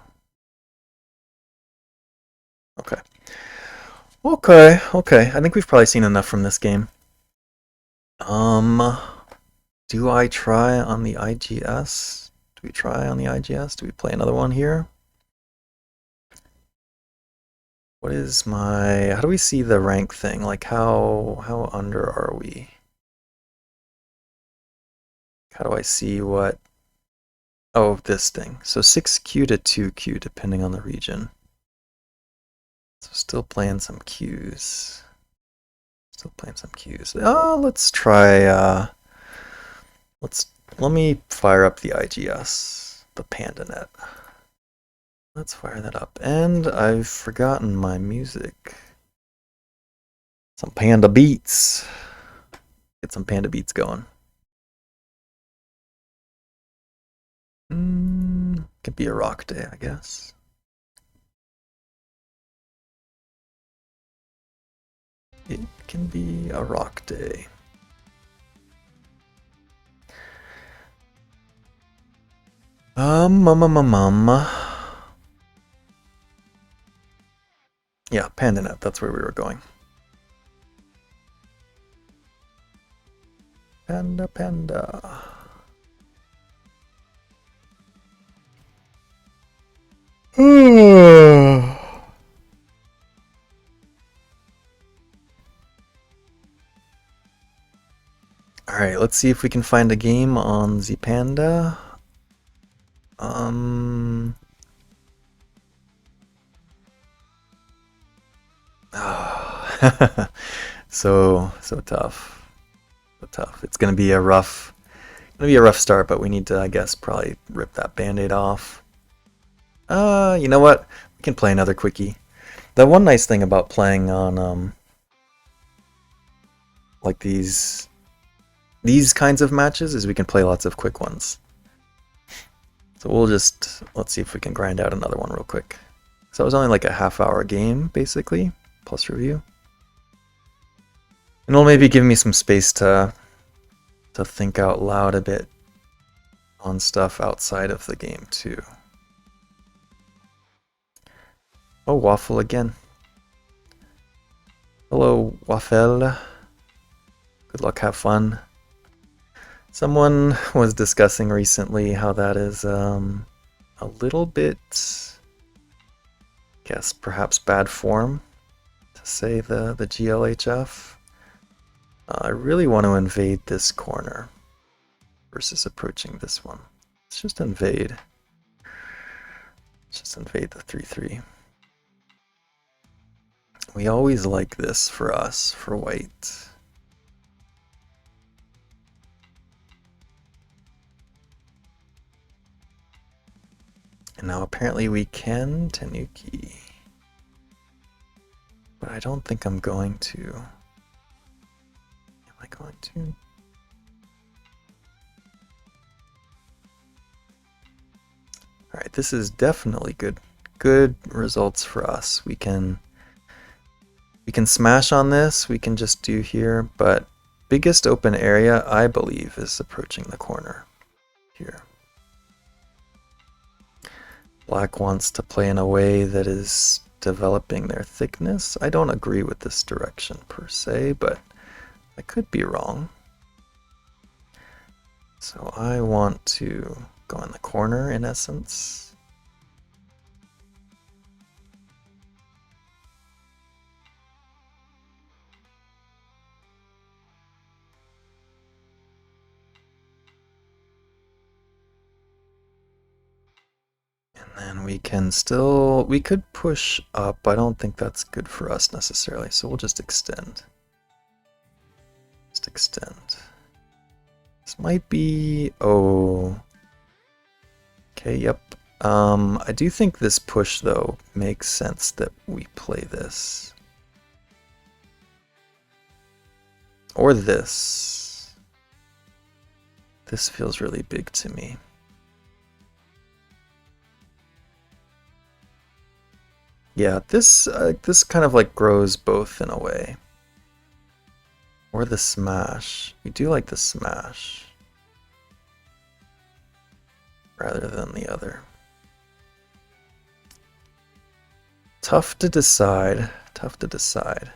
Okay. Okay. I think we've probably seen enough from this game. Do I try on the IGS? Do we try on the IGS? Do we play another one here? What is how do we see the rank thing? Like how under are we? How do I see what? Oh, this thing. So 6Q to 2Q depending on the region. So still playing some Qs. Still playing some cues. Let's try, let me fire up the IGS, the PandaNet. Let's fire that up. And I've forgotten my music. Some Panda beats. Get some Panda beats going. Could be a rock day, I guess. It can be a rock day. Yeah, PandaNet, that's where we were going. Panda. Alright, let's see if we can find a game on the Panda. So tough. So tough. It's gonna be a rough start, but we need to, I guess, probably rip that band-aid off. You know what? We can play another quickie. The one nice thing about playing on like these kinds of matches is we can play lots of quick ones. So let's see if we can grind out another one real quick. So it was only like a half-hour game, basically, plus review. And it'll maybe give me some space to think out loud a bit on stuff outside of the game, too. Oh, Waffle again. Hello, Waffle. Good luck, have fun. Someone was discussing recently how that is a little bit, I guess, perhaps bad form to say the GLHF. I really want to invade this corner versus approaching this one. Let's just invade. Let's just invade the 3-3. We always like this for us, for white. And now apparently we can Tenuki. But I don't think I'm going to. Am I going to? Alright, this is definitely good results for us. We can smash on this, we can just do here, but biggest open area, I believe, is approaching the corner here. Black wants to play in a way that is developing their thickness. I don't agree with this direction per se, but I could be wrong. So I want to go in the corner in essence. And we could push up. I don't think that's good for us necessarily, so we'll just extend. Just extend. This might be, oh. Okay, yep. I do think this push, though, makes sense that we play this. Or this. This feels really big to me. Yeah, this kind of like grows both in a way. Or the smash. We do like the smash. Rather than the other. Tough to decide. Tough to decide. I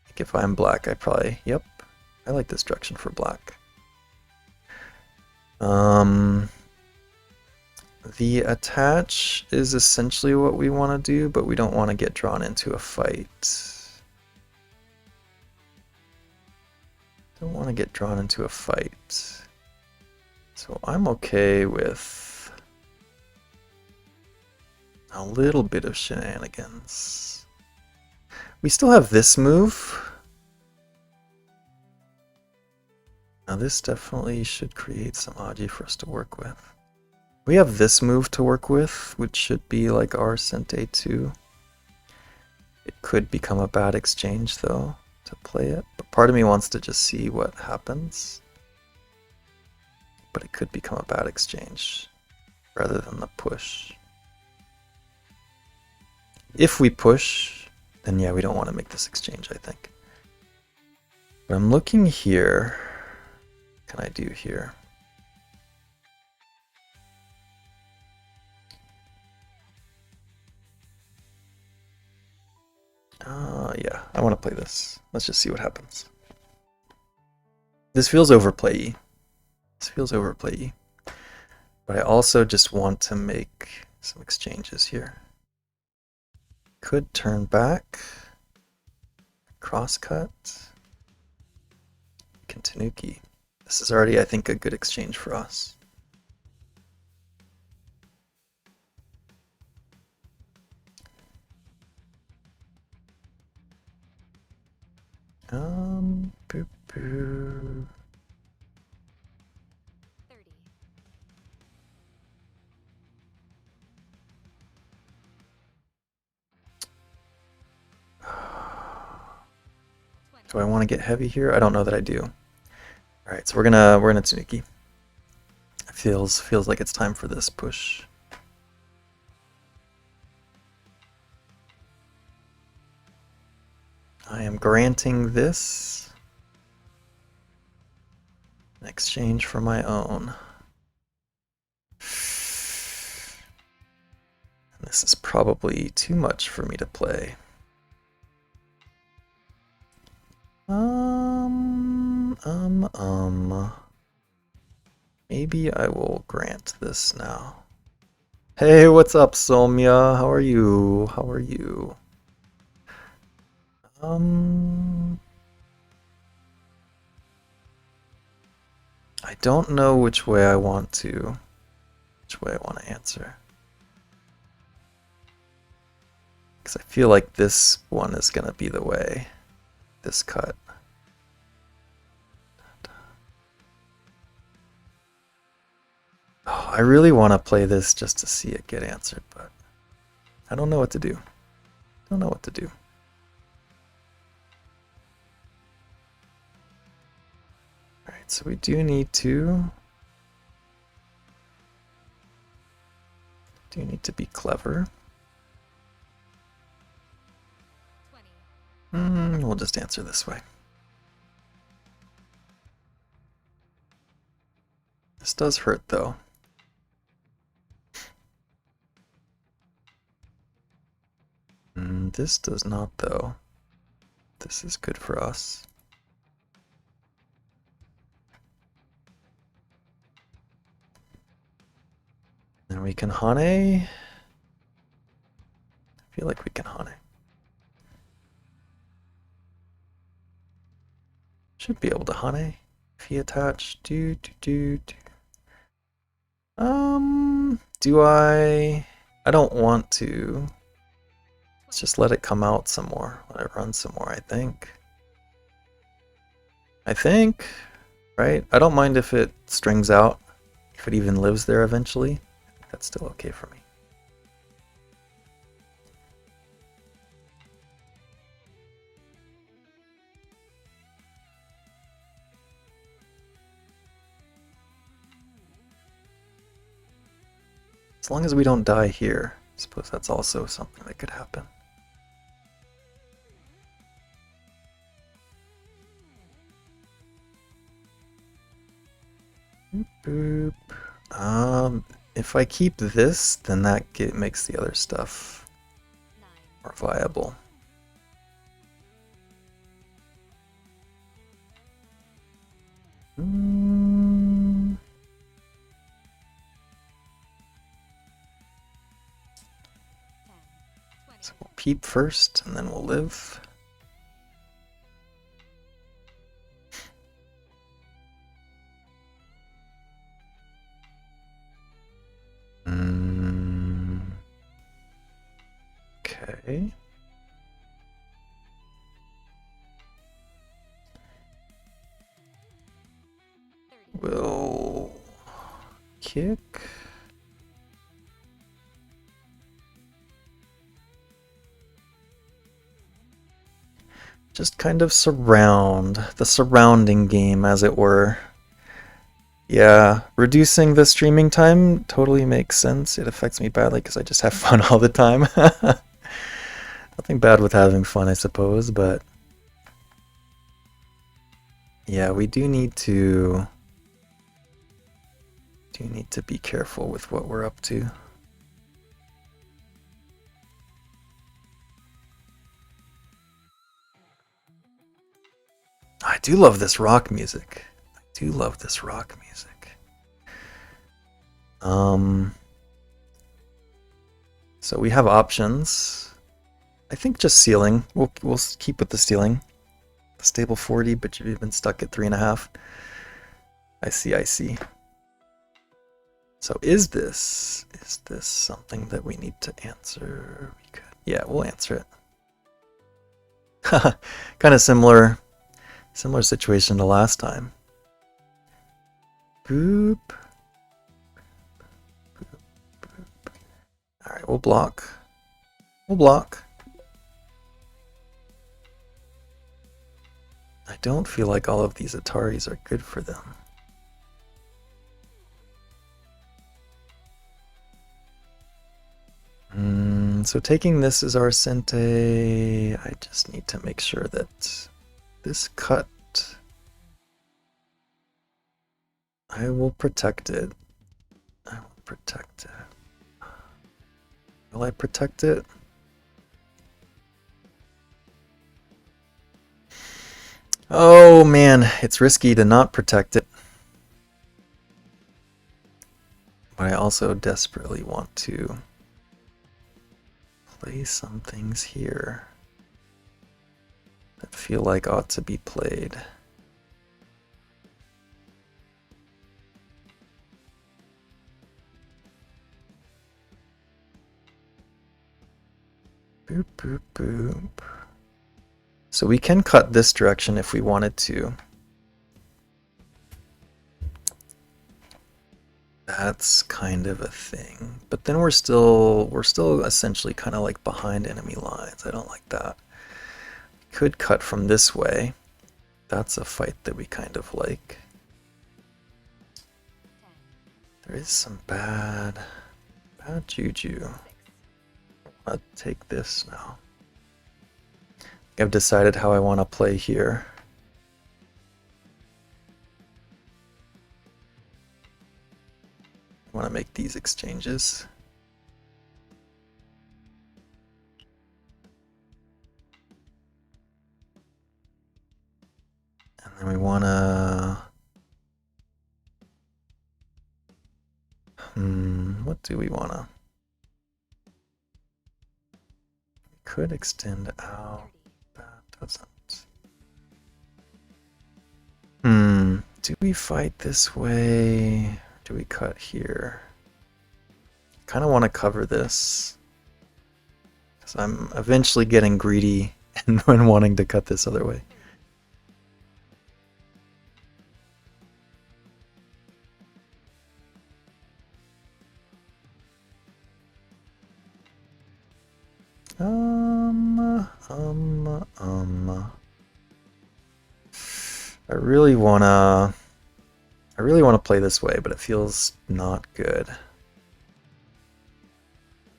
think if I'm black, I probably, yep. I like this direction for black. The attach is essentially what we want to do, but we don't want to get drawn into a fight. Don't want to get drawn into a fight. So I'm okay with a little bit of shenanigans. We still have this move. Now this definitely should create some Aji for us to work with. We have this move to work with, which should be like our cent A2. It could become a bad exchange though, to play it. But part of me wants to just see what happens. But it could become a bad exchange rather than the push. If we push, then yeah, we don't want to make this exchange, I think. But I'm looking here. What can I do here? Yeah, I want to play this. Let's just see what happens. This feels overplay-y. This feels overplay-y. But I also just want to make some exchanges here. Could turn back. Crosscut. Tanuki. This is already, I think, a good exchange for us. Boo boo. 30. Do I want to get heavy here? I don't know that I do. All right, so we're gonna Tanuki. It feels like it's time for this push. I am granting this in exchange for my own. And this is probably too much for me to play. Maybe I will grant this now. Hey, what's up, Somya? How are you? How are you? I don't know which way I want to answer. Because I feel like this one is gonna be the way. This cut. Oh, I really want to play this just to see it get answered, but I don't know what to do. Don't know what to do. Alright, so we do need to be clever. 20. We'll just answer this way. This does hurt though. This does not though. This is good for us. And we can Hane. I feel like we can Hane. Should be able to Hane if he attached. Do I? I don't want to. Let's just let it come out some more. Let it run some more, I think. Right? I don't mind if it strings out, if it even lives there eventually. I think that's still okay for me. As long as we don't die here, I suppose that's also something that could happen. Boop. If I keep this, then that makes the other stuff 9. more viable. Mm. 10. 20. So we'll peep first, and then we'll live. Okay. kick. Just kind of surround, the surrounding game, as it were. Yeah, reducing the streaming time totally makes sense. It affects me badly because I just have fun all the time. Nothing bad with having fun, I suppose, but yeah, we do need to be careful with what we're up to. I do love this rock music. I do love this rock music. So we have options. I think just ceiling. We'll keep with the ceiling. The stable 40, but you've been stuck at 3.5. I see. So is this something that we need to answer? We could. Yeah, we'll answer it. Kind of similar situation to last time. Boop. All right, we'll block. I don't feel like all of these Ataris are good for them. So taking this as our Sente, I just need to make sure that this cut, I will protect it. Will I protect it? Oh man, it's risky to not protect it. But I also desperately want to play some things here that feel like ought to be played. Boop, boop, boop. So we can cut this direction if we wanted to. That's kind of a thing. But then we're still essentially kind of like behind enemy lines. I don't like that. We could cut from this way. That's a fight that we kind of like. There is some bad juju. I'll take this now. I've decided how I want to play here. I want to make these exchanges. And then we want to... what do we want to... We could extend out. That doesn't... do we fight this way? Do we cut here? Kind of want to cover this because I'm eventually getting greedy and when wanting to cut this other way. I really wanna play this way, but it feels not good.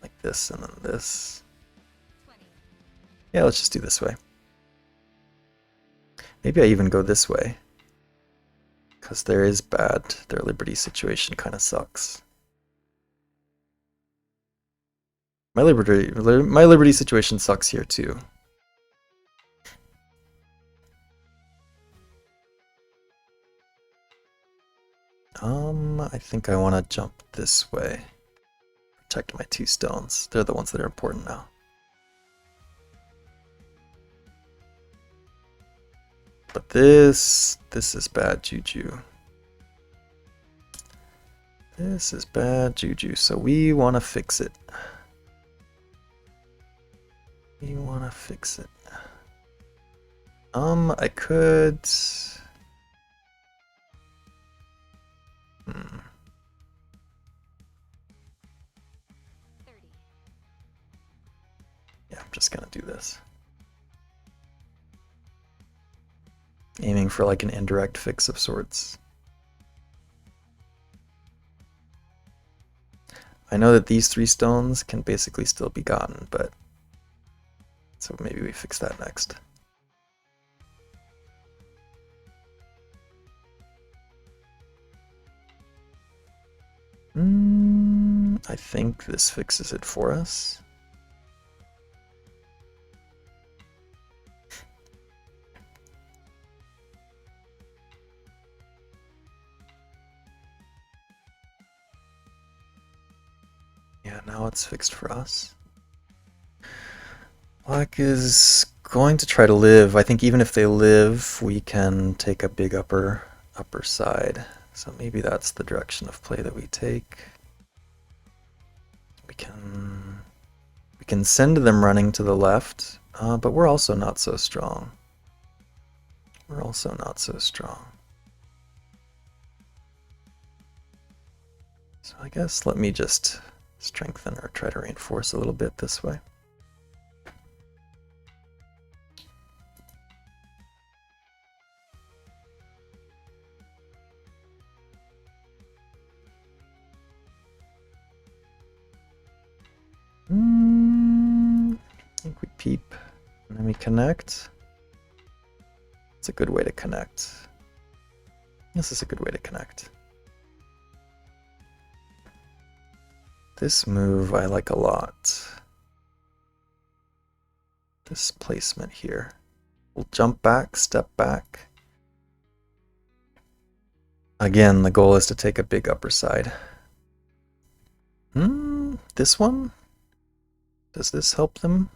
Like this and then this. 20. Yeah, let's just do this way. Maybe I even go this way. Because there is bad. Their liberty situation kind of sucks. My liberty situation sucks here too. I think I want to jump this way. Protect my 2 stones. They're the ones that are important now. But this is bad juju. This is bad juju, so we want to fix it. I could... gonna do this. Aiming for like an indirect fix of sorts. I know that these 3 stones can basically still be gotten, but so maybe we fix that next. I think this fixes it for us. Yeah, now it's fixed for us. Black is going to try to live. I think even if they live, we can take a big upper side. So maybe that's the direction of play that we take. We can send them running to the left, but we're also not so strong. We're also not so strong. So I guess let me just strengthen or try to reinforce a little bit this way. I think we peep and then we connect. It's a good way to connect. This is a good way to connect. This move I like a lot. This placement here. We'll jump back, step back. Again, the goal is to take a big upper side. This one? Does this help them?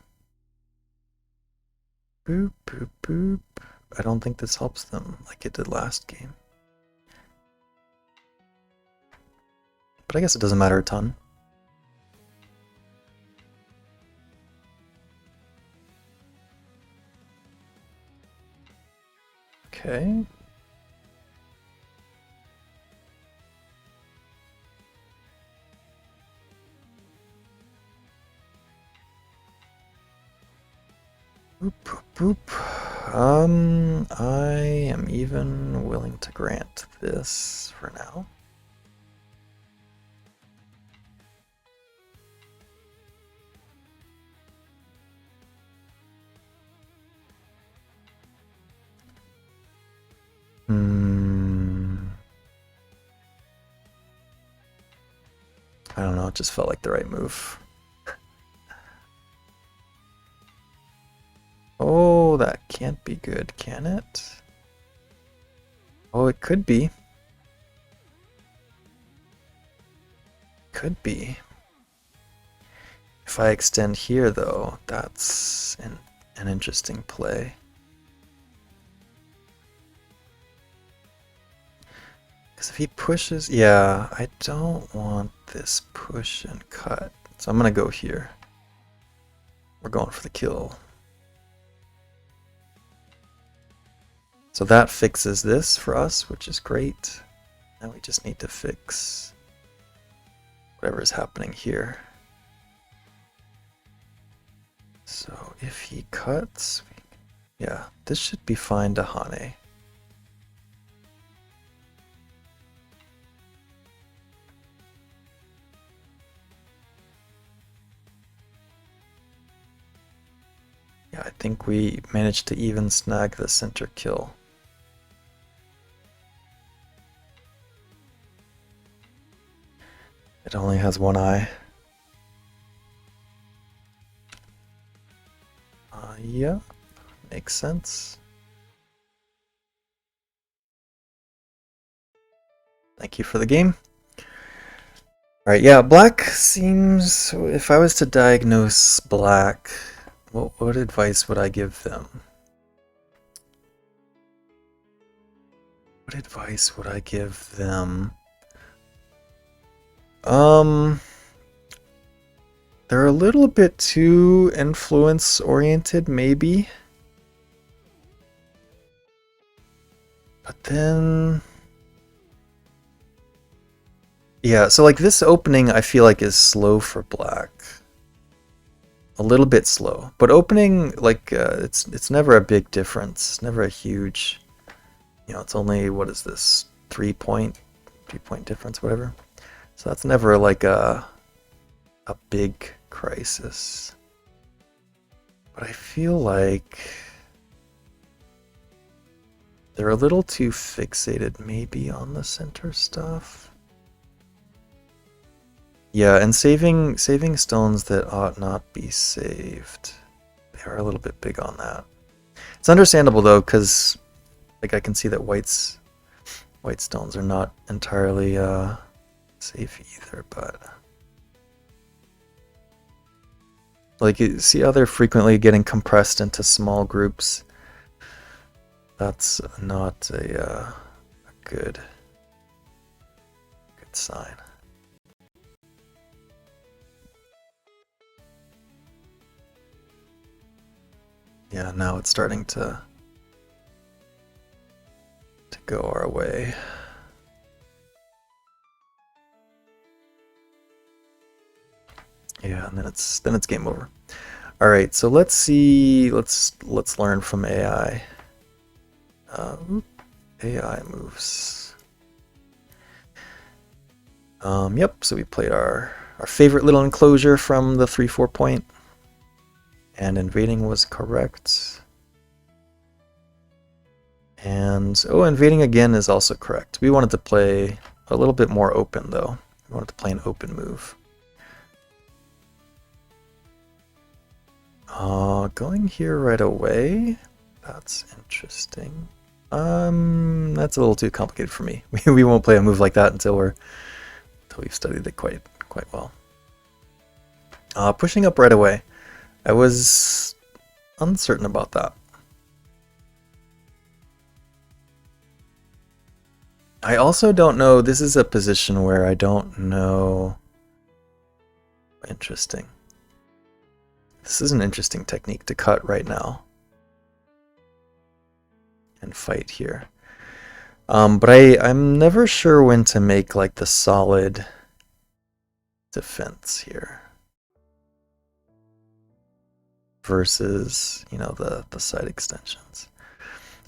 Boop, boop, boop. I don't think this helps them like it did last game. But I guess it doesn't matter a ton. Okay. Boop, boop, boop. I am even willing to grant this for now. I don't know, it just felt like the right move. Oh, that can't be good, can it? Oh, it could be. Could be. If I extend here, though, that's an interesting play. Because if he pushes... Yeah, I don't want this push and cut. So I'm going to go here. We're going for the kill. So that fixes this for us, which is great. Now we just need to fix whatever is happening here. So if he cuts... Yeah, this should be fine to Hane. Yeah, I think we managed to even snag the center kill. It only has one eye. Yeah, makes sense. Thank you for the game. Alright, yeah, black seems... If I was to diagnose black, what advice would I give them? What advice would I give them? They're a little bit too influence-oriented, maybe. But then... Yeah, so like this opening I feel like is slow for black. a little bit slow. But opening, like, it's never a big difference, never a huge, it's only, what is this, 3 point difference, whatever. So that's never like a big crisis. But I feel like they're a little too fixated maybe on the center stuff. Yeah, and saving stones that ought not be saved. They are a little bit big on that. It's understandable though, because like I can see that white stones are not entirely safe either, but like you see how they're frequently getting compressed into small groups. That's not a good sign. Yeah, now it's starting to go our way. Yeah, and then it's game over. All right, so let's see. Let's learn from AI. AI moves. Yep. So we played our favorite little enclosure from the 3-4 point, and invading was correct. And invading again is also correct. We wanted to play a little bit more open though. We wanted to play an open move. Going here right away. That's interesting. That's a little too complicated for me. We won't play a move like that until we've studied it quite well. Pushing up right away. I was uncertain about that. I also don't know. This is a position where I don't know. Interesting. This is an interesting technique to cut right now and fight here. But I'm never sure when to make like the solid defense here versus, the side extensions.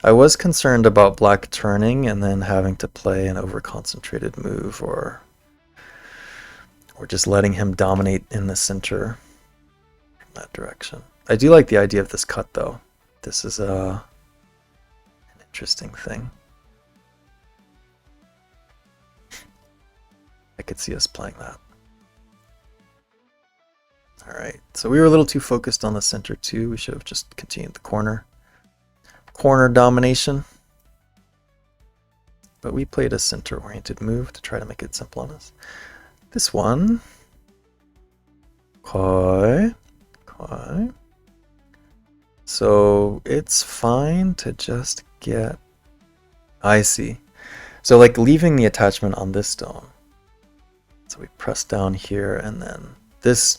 I was concerned about black turning and then having to play an over-concentrated move or just letting him dominate in the center from that direction. I do like the idea of this cut though. This is an interesting thing. I could see us playing that. Alright, so we were a little too focused on the center too. We should have just continued the corner domination. But we played a center-oriented move to try to make it simple on us. This one. Okay. So it's fine to just get... I see. So like leaving the attachment on this stone. So we press down here and then this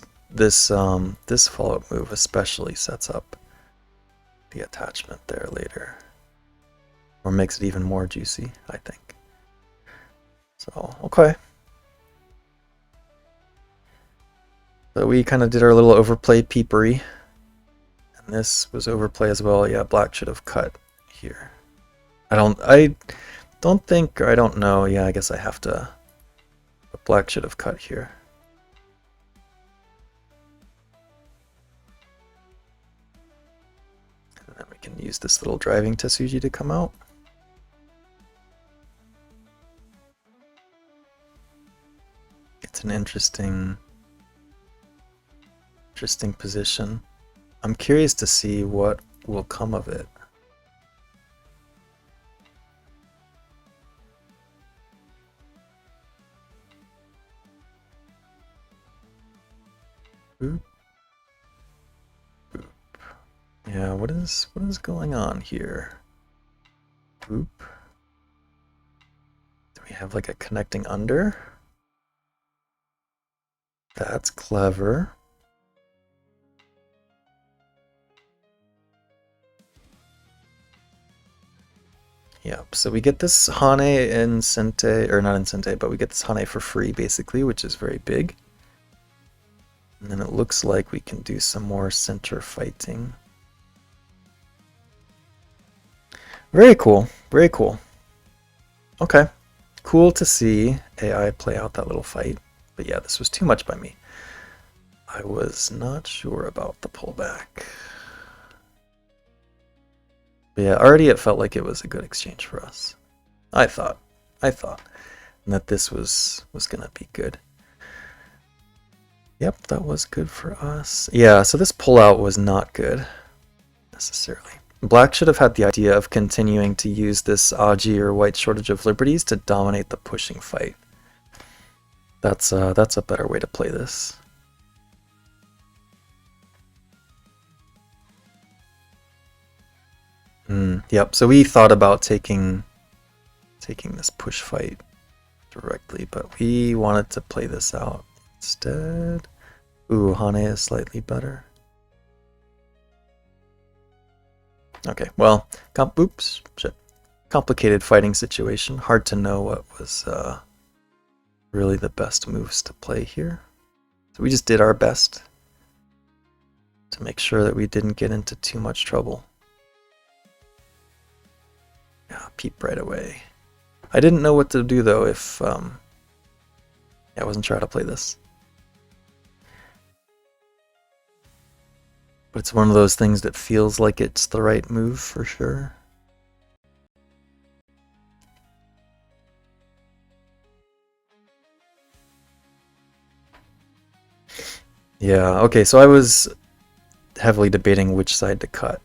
follow-up move especially sets up the attachment there later. Or makes it even more juicy, I think. So, okay. So we kind of did our little overplay peepery. And this was overplay as well. Yeah, black should have cut here. I don't think, or I don't know. Yeah, I guess I have to. But black should have cut here. And then we can use this little driving Tetsuji to come out. It's an interesting position. I'm curious to see what will come of it. Boop. Boop. Yeah, what is going on here? Boop. Do we have like a connecting under? That's clever. Yep, so we get this Hane in Sente, or not in Sente, but we get this Hane for free basically, which is very big. And then it looks like we can do some more center fighting. Very cool. Very cool. Okay. Cool to see AI play out that little fight. But yeah, this was too much by me. I was not sure about the pullback. But yeah, already it felt like it was a good exchange for us. I thought. And that this was gonna be good. Yep, that was good for us. Yeah, so this pullout was not good, necessarily. Black should have had the idea of continuing to use this Aji or White Shortage of Liberties to dominate the pushing fight. That's a better way to play this. Yep, so we thought about taking this push fight directly, but we wanted to play this out instead. Ooh, Hane is slightly better. Okay, well, oops, shit. Complicated fighting situation. Hard to know what was really the best moves to play here. So we just did our best to make sure that we didn't get into too much trouble. Yeah, peep right away. I didn't know what to do though if I wasn't sure how to play this. But it's one of those things that feels like it's the right move for sure. Yeah, okay, so I was heavily debating which side to cut.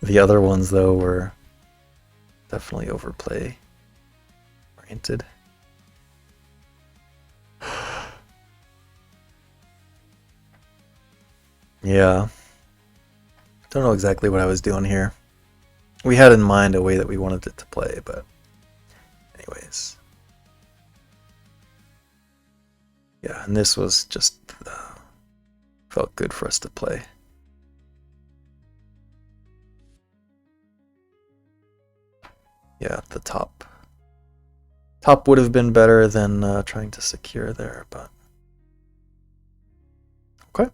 The other ones, though, were definitely overplay oriented. Yeah. Don't know exactly what I was doing here. We had in mind a way that we wanted it to play, but anyways. Yeah, and this was just felt good for us to play. Yeah, the top. Top would have been better than trying to secure there, but okay.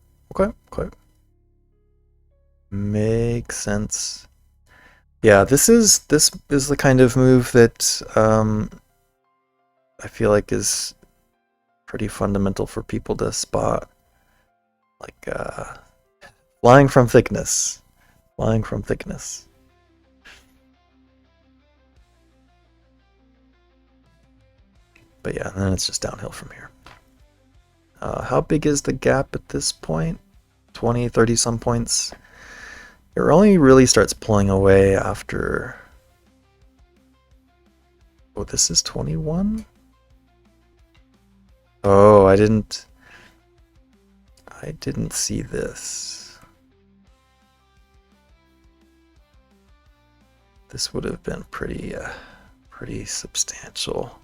Makes sense. Yeah, this is the kind of move that I feel like is pretty fundamental for people to spot. Like flying from thickness. Flying from thickness. But yeah, and then it's just downhill from here. How big is the gap at this point? 20, 30 some points. It only really starts pulling away after... Oh, this is 21? Oh, I didn't see this. This would have been pretty substantial.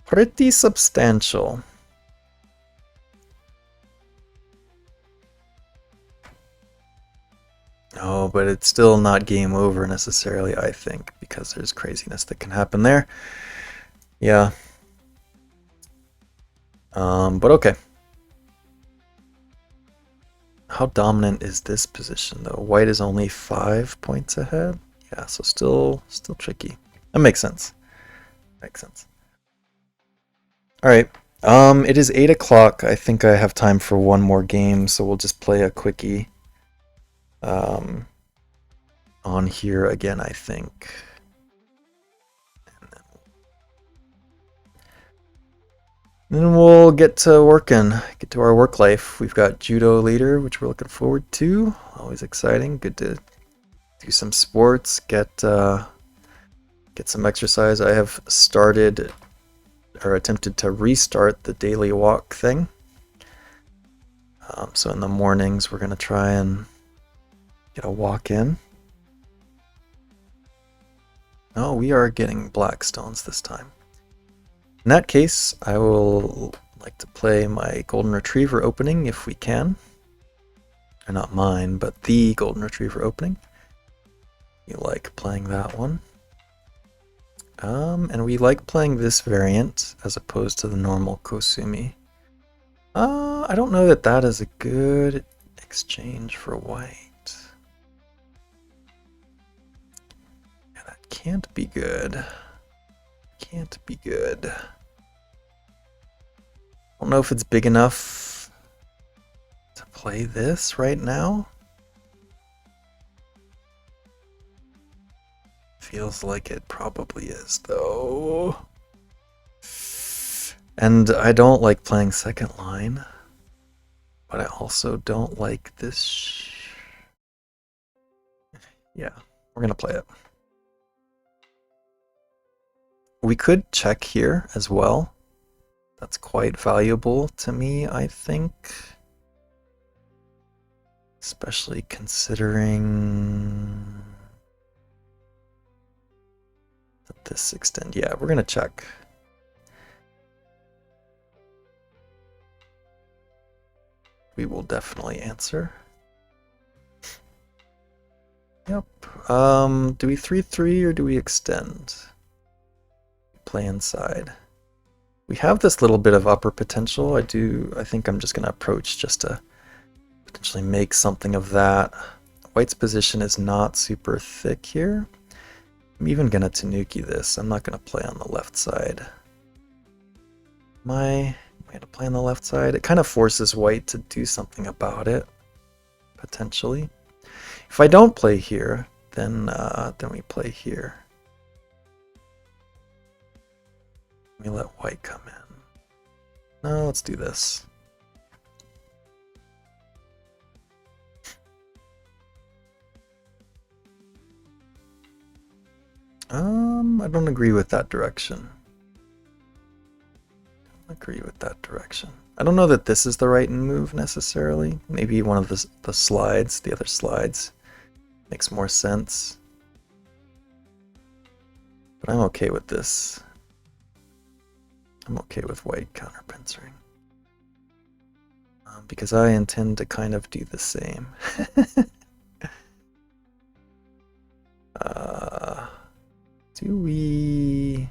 Pretty substantial. Oh, but it's still not game over necessarily, I think, because there's craziness that can happen there. Yeah. But okay. How dominant is this position though? White is only 5 points ahead. Yeah, so still tricky. That makes sense. Makes sense. All right. It is 8 o'clock. I think I have time for one more game, so we'll just play a quickie. On here again, I think. Then we'll get to working, get to our work life. We've got judo later, which we're looking forward to. Always exciting. Good to do some sports, get some exercise. I have started or attempted to restart the daily walk thing. So in the mornings, we're gonna try and get a walk in. Oh, we are getting black stones this time. In that case, I will like to play my Golden Retriever opening if we can. Or not mine, but the Golden Retriever opening. You like playing that one. And we like playing this variant as opposed to the normal Kosumi. I don't know that that is a good exchange for white. Yeah, that can't be good. Can't be good. I don't know if it's big enough to play this right now. Feels like it probably is, though. And I don't like playing second line, but I also don't like this. Yeah, we're gonna play it. We could check here as well. That's quite valuable to me, I think. Especially considering that this extend. Yeah, we're gonna check. We will definitely answer. Yep. Do we 3-3 or do we extend? Play inside. We have this little bit of upper potential. I think I'm just gonna approach just to potentially make something of that. White's position is not super thick here. I'm even gonna Tanuki this. I'm not gonna play on the left side. Am I gonna play on the left side? It kind of forces white to do something about it, potentially. If I don't play here, then we play here. Let me let white come in. No, let's do this. I don't agree with that direction. I don't know that this is the right move necessarily. Maybe one of the slides, the other slides, makes more sense. But I'm okay with this. I'm okay with white counterpincering. Because I intend to kind of do the same. Do we...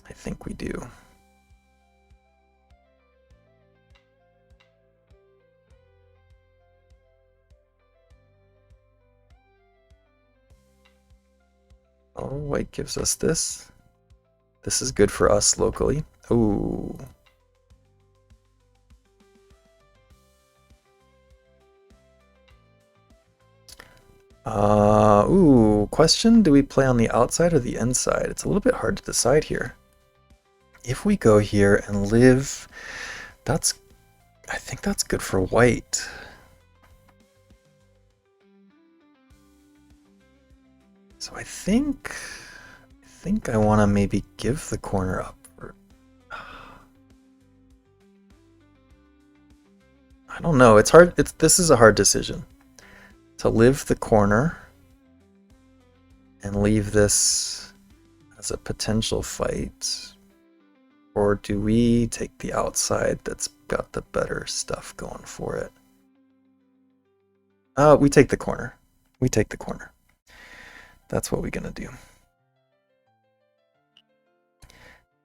I think we do. Oh, white gives us this. This is good for us locally. Ooh. Question, do we play on the outside or the inside? It's a little bit hard to decide here. If we go here and live, I think that's good for white. So I think I want to maybe give the corner up. I don't know. It's hard. This is a hard decision. To live the corner and leave this as a potential fight, or do we take the outside that's got the better stuff going for it? We take the corner. We take the corner. That's what we're gonna do.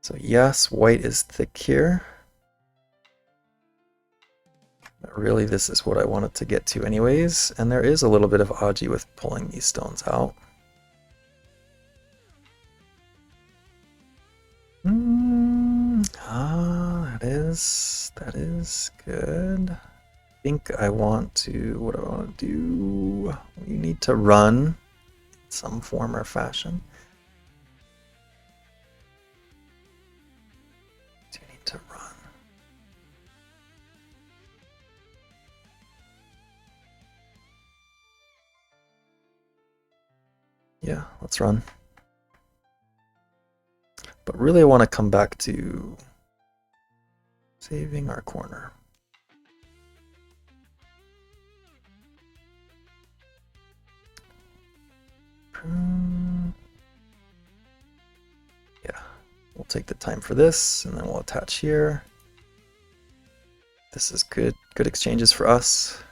So yes, white is thick here. But really, this is what I wanted to get to anyways, and there is a little bit of Aji with pulling these stones out. That is good. I think I want to, what do I want to do? We need to run in some form or fashion. Do you need to run? Yeah, let's run. But really I want to come back to saving our corner. Yeah, we'll take the time for this and then we'll attach here. This is good exchanges for us.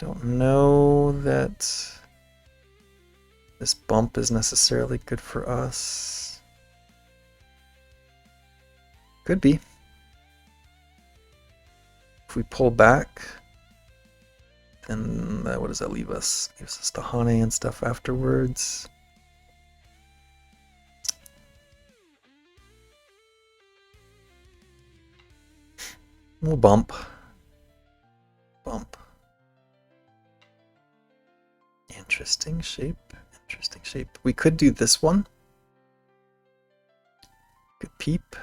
don't know that this bump is necessarily good for us. Could be. If we pull back, then what does that leave us? Leaves us to Hane and stuff afterwards. We'll bump. Bump. Interesting shape. Interesting shape. We could do this one. Good peep.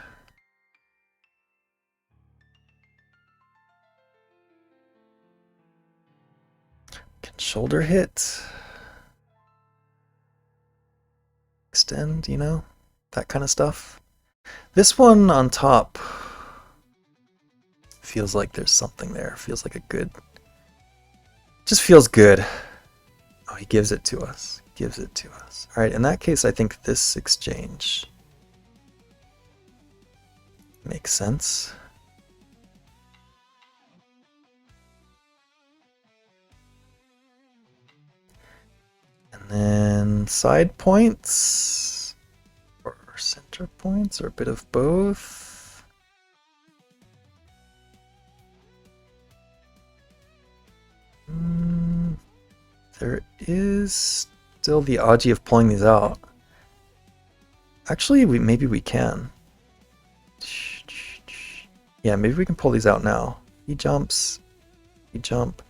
Can shoulder hit. Extend, you know, that kind of stuff. This one on top feels like there's something there. Feels like a good. Just feels good. Oh, he gives it to us. Gives it to us. All right, in that case, I think this exchange makes sense. And then side points or center points or a bit of both. There is still the Aji of pulling these out. Actually, maybe we can. Yeah, maybe we can pull these out now. He jumps. He jump.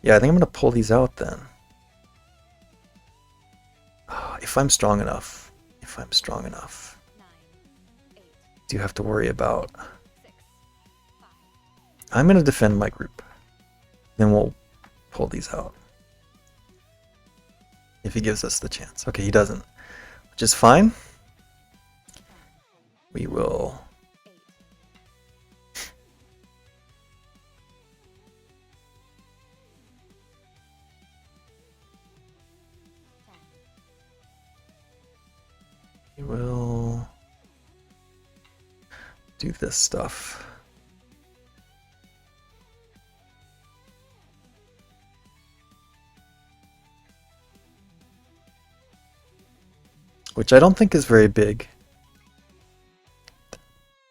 Yeah, I think I'm going to pull these out then. If I'm strong enough. If I'm strong enough. 9, 8, Do have to worry about. 6, 5, I'm going to defend my group. Then we'll pull these out. If he gives us the chance. Okay, he doesn't. Which is fine. We will... 8, We will do this stuff. Which I don't think is very big.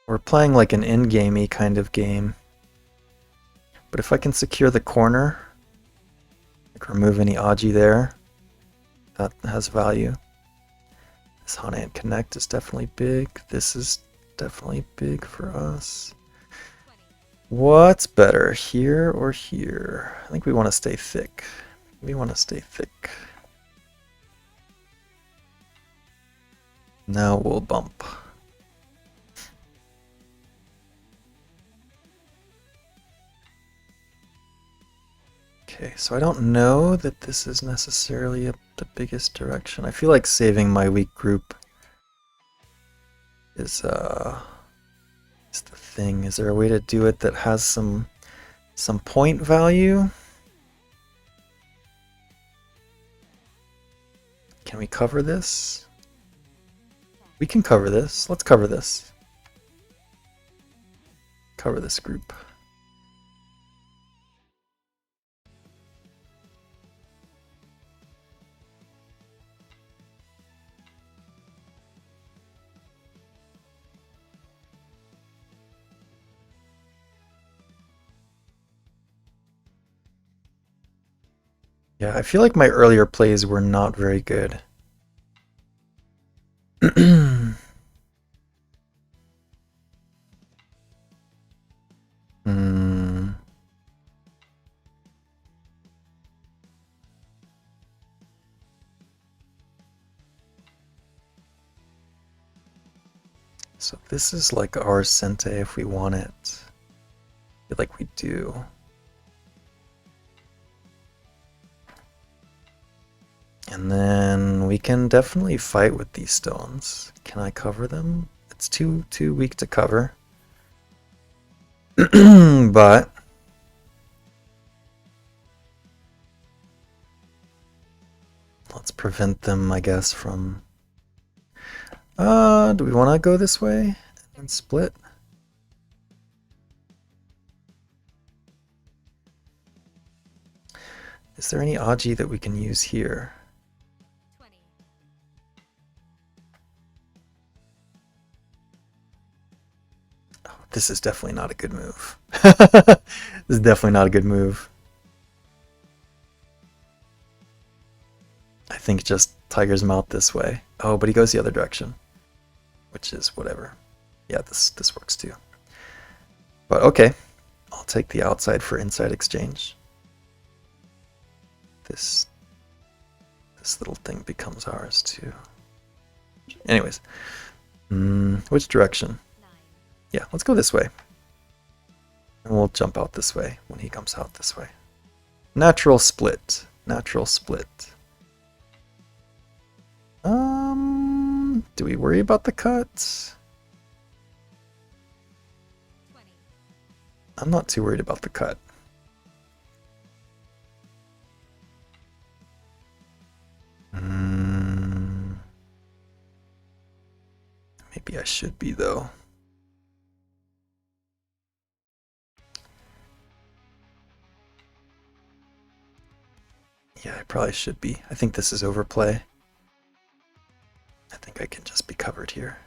We're playing like an in-gamey kind of game. But if I can secure the corner, like remove any Aji there, that has value. This Hane and Connect is definitely big. This is definitely big for us. 20. What's better, here or here? I think we want to stay thick. We want to stay thick. Now we'll bump. Okay, so I don't know that this is necessarily the biggest direction. I feel like saving my weak group is the thing. Is there a way to do it that has some point value? Can we cover this? We can cover this. Let's cover this. Cover this group. Yeah, I feel like my earlier plays were not very good. So this is like our Sente if we want it. I feel like we do. And then we can definitely fight with these stones. Can I cover them? It's too weak to cover. But let's prevent them, I guess, from... do we want to go this way and split? Is there any Aji that we can use here? 20. Oh, this is definitely not a good move. This is definitely not a good move. I think just Tiger's Mouth this way. Oh, but he goes the other direction, which is whatever. Yeah, this works too. But okay, I'll take the outside for inside exchange. This little thing becomes ours too. Anyways, which direction? 9. Yeah, let's go this way. And we'll jump out this way when he comes out this way. Natural split. Natural split. Do we worry about the cuts? 20. I'm not too worried about the cut. Maybe I should be though. Yeah, I probably should be. I think this is overplay. I think I can just be covered here.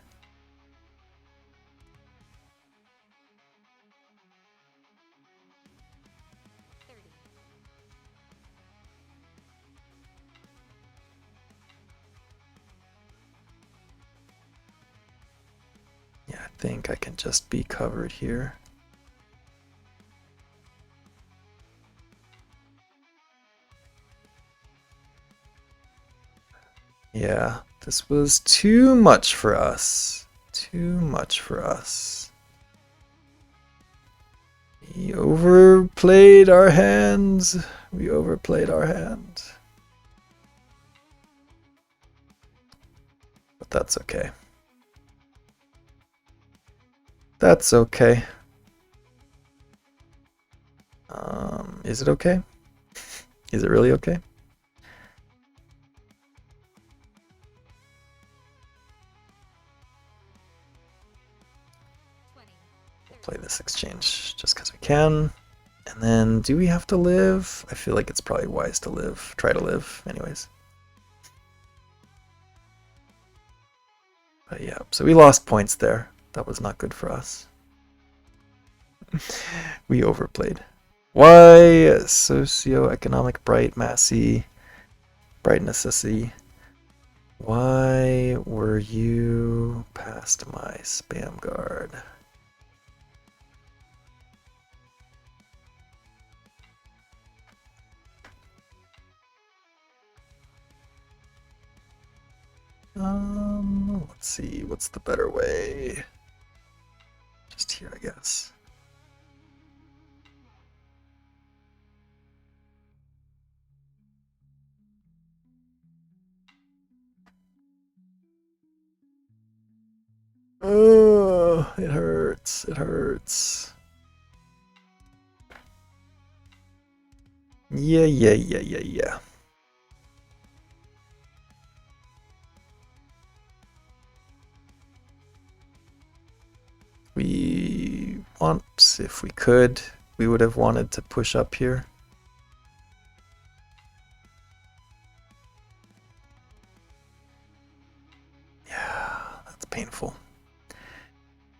Yeah, I think I can just be covered here. Yeah, this was too much for us. Too much for us. We overplayed our hands. We overplayed our hand. But that's okay. That's okay. Is it okay? Is it really okay? We'll play this exchange just because we can. And then, do we have to live? I feel like it's probably wise to live. Try to live, anyways. But yeah, so we lost points there. That was not good for us. We overplayed. Why socioeconomic bright massy brightnessy? Why were you past my spam guard? Let's see, what's the better way? Just here, I guess. Oh, it hurts. It hurts. Yeah. We want, if we could, we would have wanted to push up here. Yeah, that's painful.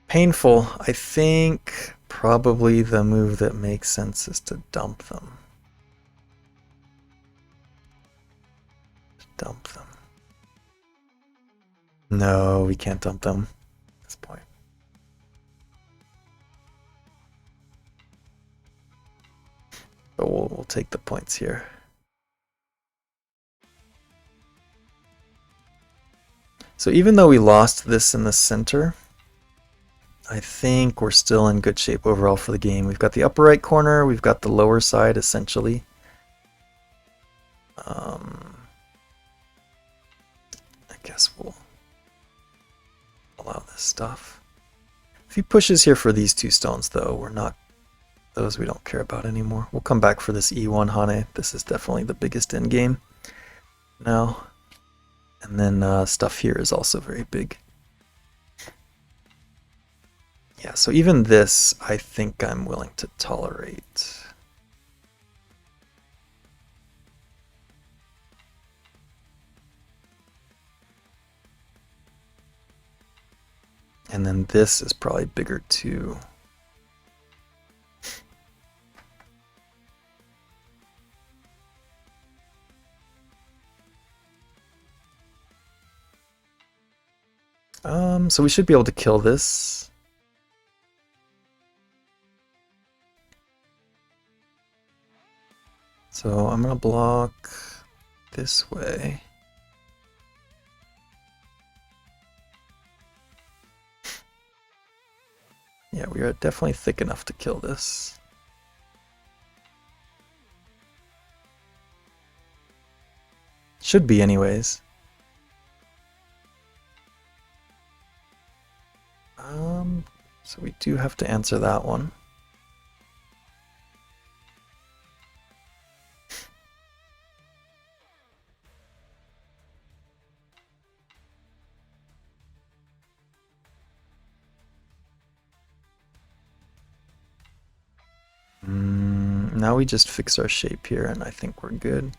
Painful. I think probably the move that makes sense is to dump them. Dump them. No, we can't dump them at this point. But we'll take the points here. So even though we lost this in the center, I think we're still in good shape overall for the game. We've got the upper right corner, we've got the lower side essentially. I guess we'll allow this stuff. If he pushes here for these two stones though, we're not, those we don't care about anymore. We'll come back for this E1 Hane. This is definitely the biggest end game now. And then stuff here is also very big. Yeah, so even this, I think I'm willing to tolerate. And then this is probably bigger too. So we should be able to kill this. So I'm gonna block this way. Yeah, we are definitely thick enough to kill this. Should be anyways. So we do have to answer that one. Now we just fix our shape here and I think we're good.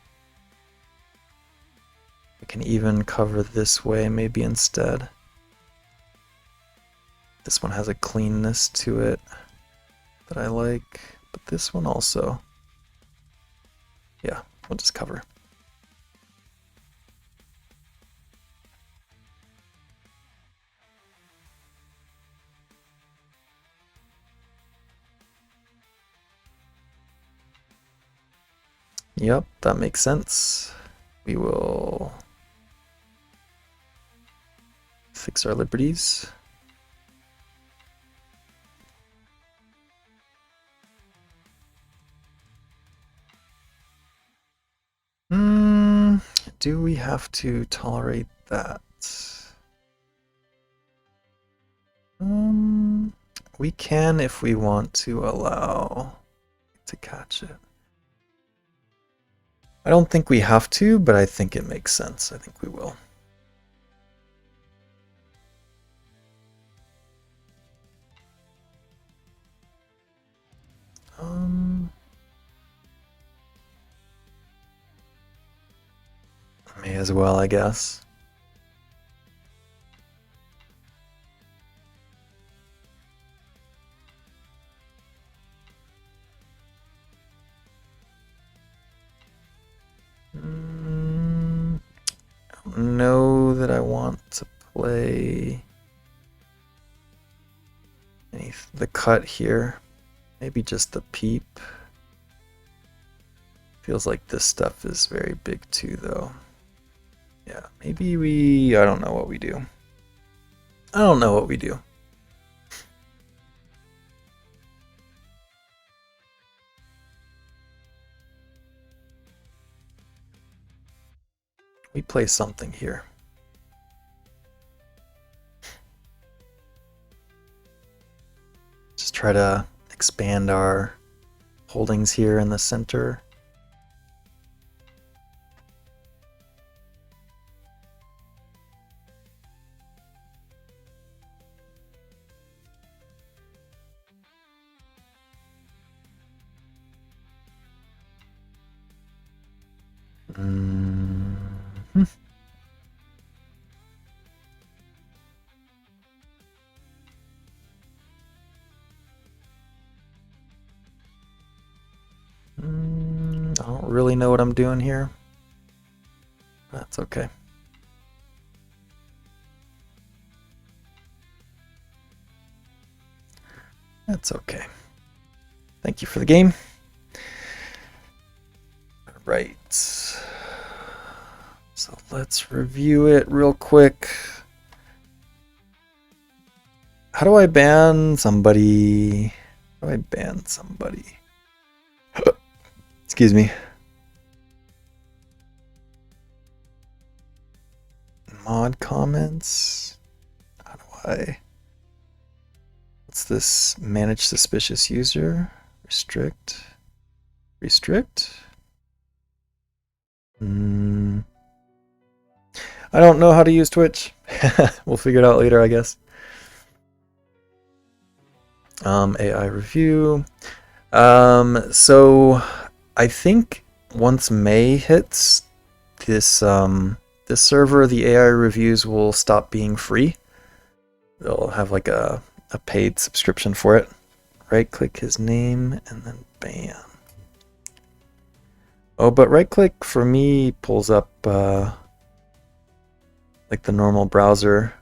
We can even cover this way maybe instead. This one has a cleanness to it that I like, but this one also. Yeah, we'll just cover. Yep, that makes sense. We will fix our liberties. Do we have to tolerate that? We can if we want to allow to catch it. I don't think we have to, but I think it makes sense. I think we will. May as well, I guess. I don't know that I want to play the cut here. Maybe just the peep. Feels like this stuff is very big too, though. Yeah, maybe I don't know what we do. I don't know what we do. We play something here. Just try to expand our holdings here in the center. I don't really know what I'm doing here. That's okay. That's okay. Thank you for the game. All right. So let's review it real quick. How do I ban somebody? How do I ban somebody? Excuse me. Mod comments. How do I? What's this? Manage suspicious user. Restrict. Restrict. I don't know how to use Twitch. We'll figure it out later, I guess. AI review. So I think once May hits, this server, the AI reviews will stop being free. they'll have like a paid subscription for it. Right click his name and then ban. Oh, but right click for me pulls up like the normal browser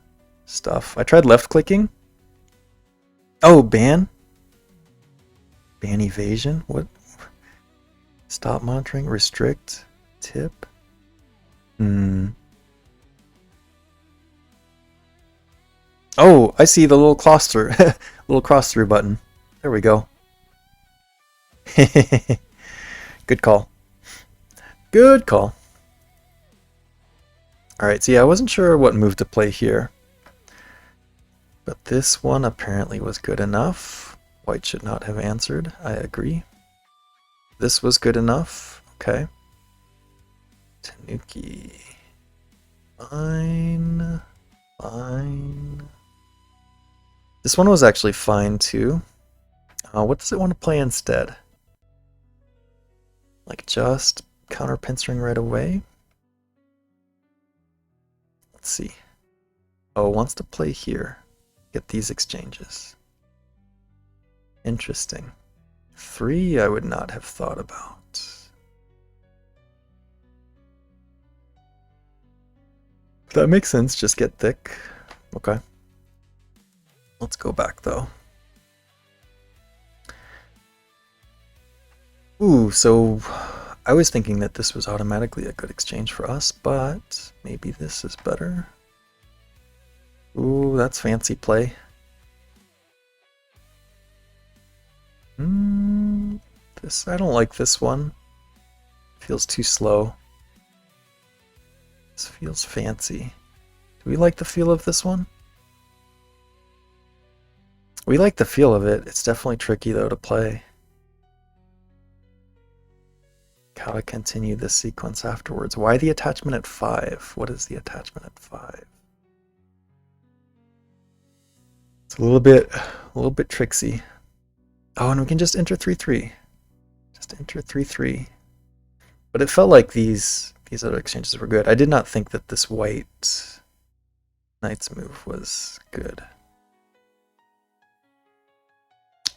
stuff. I tried left clicking. Oh, ban? Ban evasion? What? Stop monitoring, restrict, tip? Oh, I see the little cluster, little cross through button. There we go. Good call. Good call. Alright, so yeah, I wasn't sure what move to play here. But this one apparently was good enough. White should not have answered. I agree. This was good enough. Okay. Tanuki. Fine. Fine. This one was actually fine too. What does it want to play instead? Like just counter pincering right away? Let's see. Oh, it wants to play here. Get these exchanges. Interesting. 3 I would not have thought about. That makes sense, just get thick. Okay. Let's go back though. Ooh, so I was thinking that this was automatically a good exchange for us, but maybe this is better. Ooh, that's fancy play. I don't like this one. Feels too slow. This feels fancy. Do we like the feel of this one? We like the feel of it. It's definitely tricky though to play. How to continue this sequence afterwards. Why the attachment at 5? What is the attachment at 5? It's a little bit tricksy. Oh, and we can just enter 3-3. Just enter 3-3. But it felt like these other exchanges were good. I did not think that this white knight's move was good.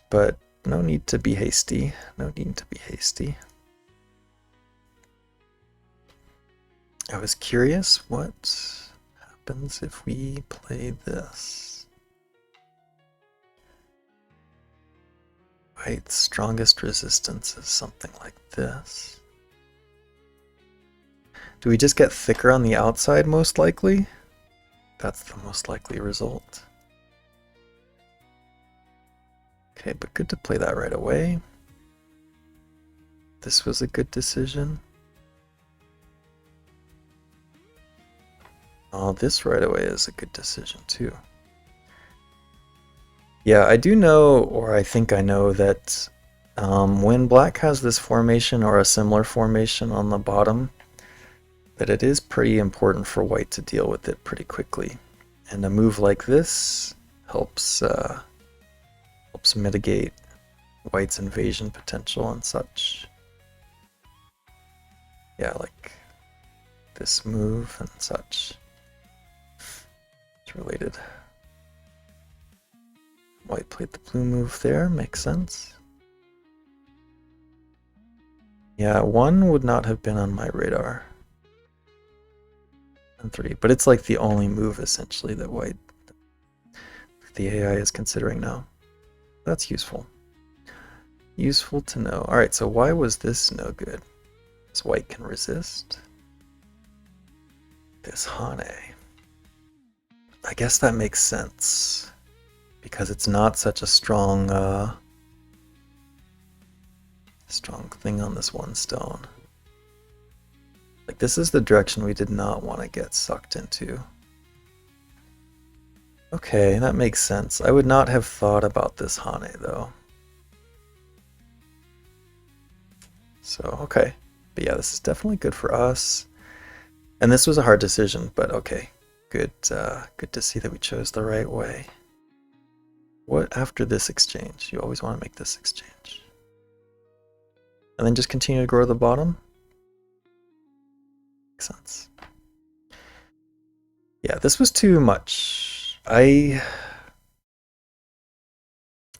But no need to be hasty. No need to be hasty. I was curious what happens if we play this. White's strongest resistance is something like this. Do we just get thicker on the outside most likely? That's the most likely result. Okay, but good to play that right away. This was a good decision. Oh, this right away is a good decision too. Yeah, I do know, or I think I know, that when black has this formation or a similar formation on the bottom, that it is pretty important for white to deal with it pretty quickly. And a move like this helps mitigate white's invasion potential and such. Yeah, like this move and such. It's related. White played the blue move there, makes sense. Yeah, 1 would not have been on my radar. And 3, but it's like the only move essentially that the AI is considering now. That's useful. Useful to know. Alright, so why was this no good? Because white can resist this Hane. I guess that makes sense, because it's not such a strong thing on this one stone. Like, this is the direction we did not want to get sucked into. Okay, that makes sense. I would not have thought about this Hane though. So, okay. But yeah, this is definitely good for us. And this was a hard decision, but okay. Good to see that we chose the right way. What after this exchange? You always want to make this exchange. And then just continue to grow the bottom? Makes sense. Yeah, this was too much. I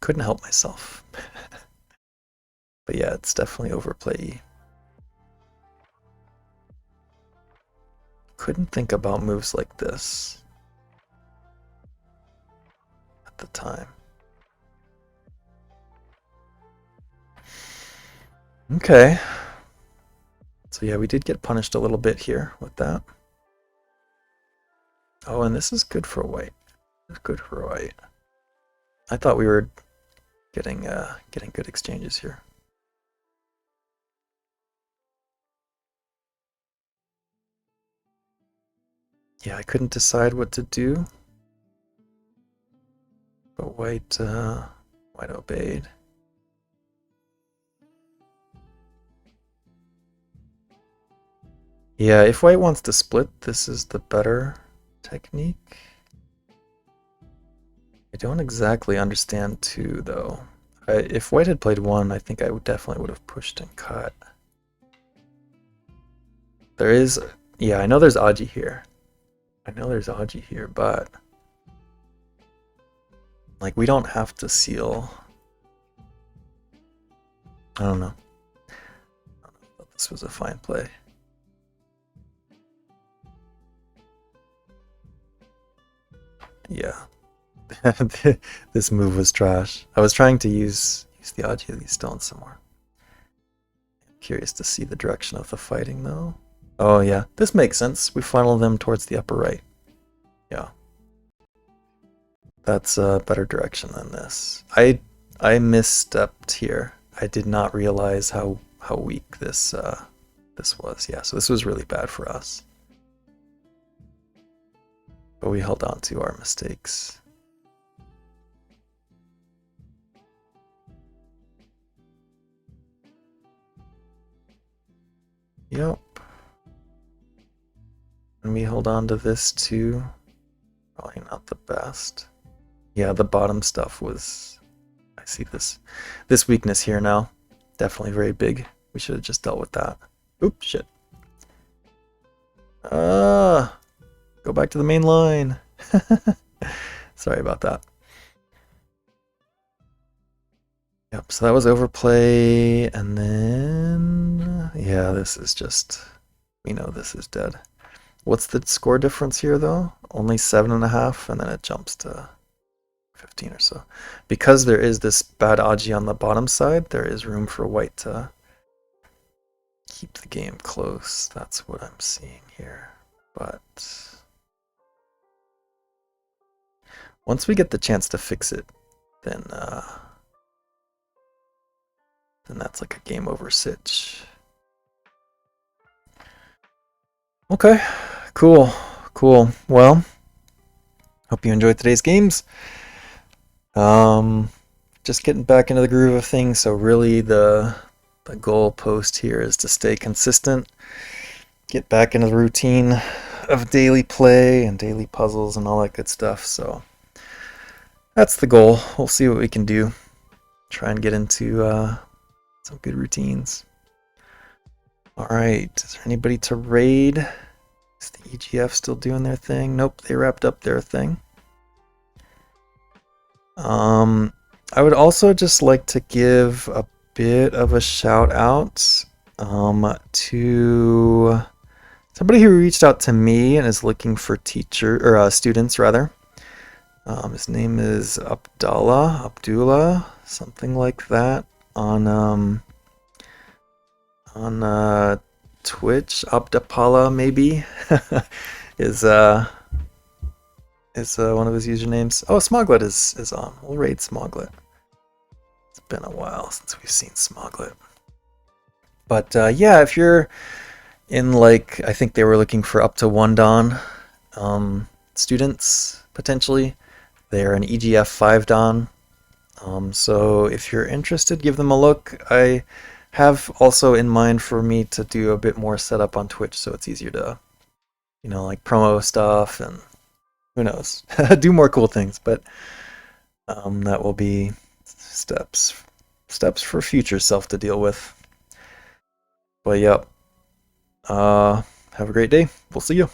Couldn't help myself. But yeah, it's definitely overplay. Couldn't think about moves like this at the time. Okay. So yeah, we did get punished a little bit here with that. Oh, and this is good for white. It's good for white. I thought we were getting good exchanges here. Yeah, I couldn't decide what to do, but white obeyed. Yeah, if white wants to split, this is the better technique. I don't exactly understand 2, though. If white had played 1, I think I definitely would have pushed and cut. There is... Yeah, I know there's Aji here. But... Like, we don't have to seal. I don't know. I thought this was a fine play. Yeah. This move was trash. I was trying to use the Aji of these stones some more. I'm curious to see the direction of the fighting, though. Oh, yeah. This makes sense. We funnel them towards the upper right. Yeah. That's a better direction than this. I misstepped here. I did not realize how weak this was. Yeah, so this was really bad for us. But we held on to our mistakes. Yep. And we hold on to this too. Probably not the best. Yeah, the bottom stuff was... I see this weakness here now. Definitely very big. We should have just dealt with that. Oops, shit. Go back to the main line. Sorry about that. Yep, so that was overplay, and then... Yeah, this is just... We know this is dead. What's the score difference here, though? Only 7.5, and then it jumps to 15 or so. Because there is this bad Aji on the bottom side, there is room for white to keep the game close. That's what I'm seeing here. But... once we get the chance to fix it, then that's like a game over sitch. Okay, cool. Well, hope you enjoyed today's games. Just getting back into the groove of things, so really the goal post here is to stay consistent, get back into the routine of daily play and daily puzzles and all that good stuff, so that's the goal. We'll see what we can do. Try and get into some good routines. Alright, is there anybody to raid? Is the EGF still doing their thing? Nope, they wrapped up their thing. I would also just like to give a bit of a shout out to somebody who reached out to me and is looking for students rather. His name is Abdullah, something like that, on Twitch. Abdapala maybe is one of his usernames. Oh, Smoglet is on. We'll raid Smoglet. It's been a while since we've seen Smoglet. But yeah, if you're in, like, I think they were looking for up to 1 Dan students potentially. They're an EGF 5 Dan. So if you're interested, give them a look. I have also in mind for me to do a bit more setup on Twitch, so it's easier to, like promo stuff and who knows, do more cool things. But that will be steps for future self to deal with. But yep, have a great day. We'll see you.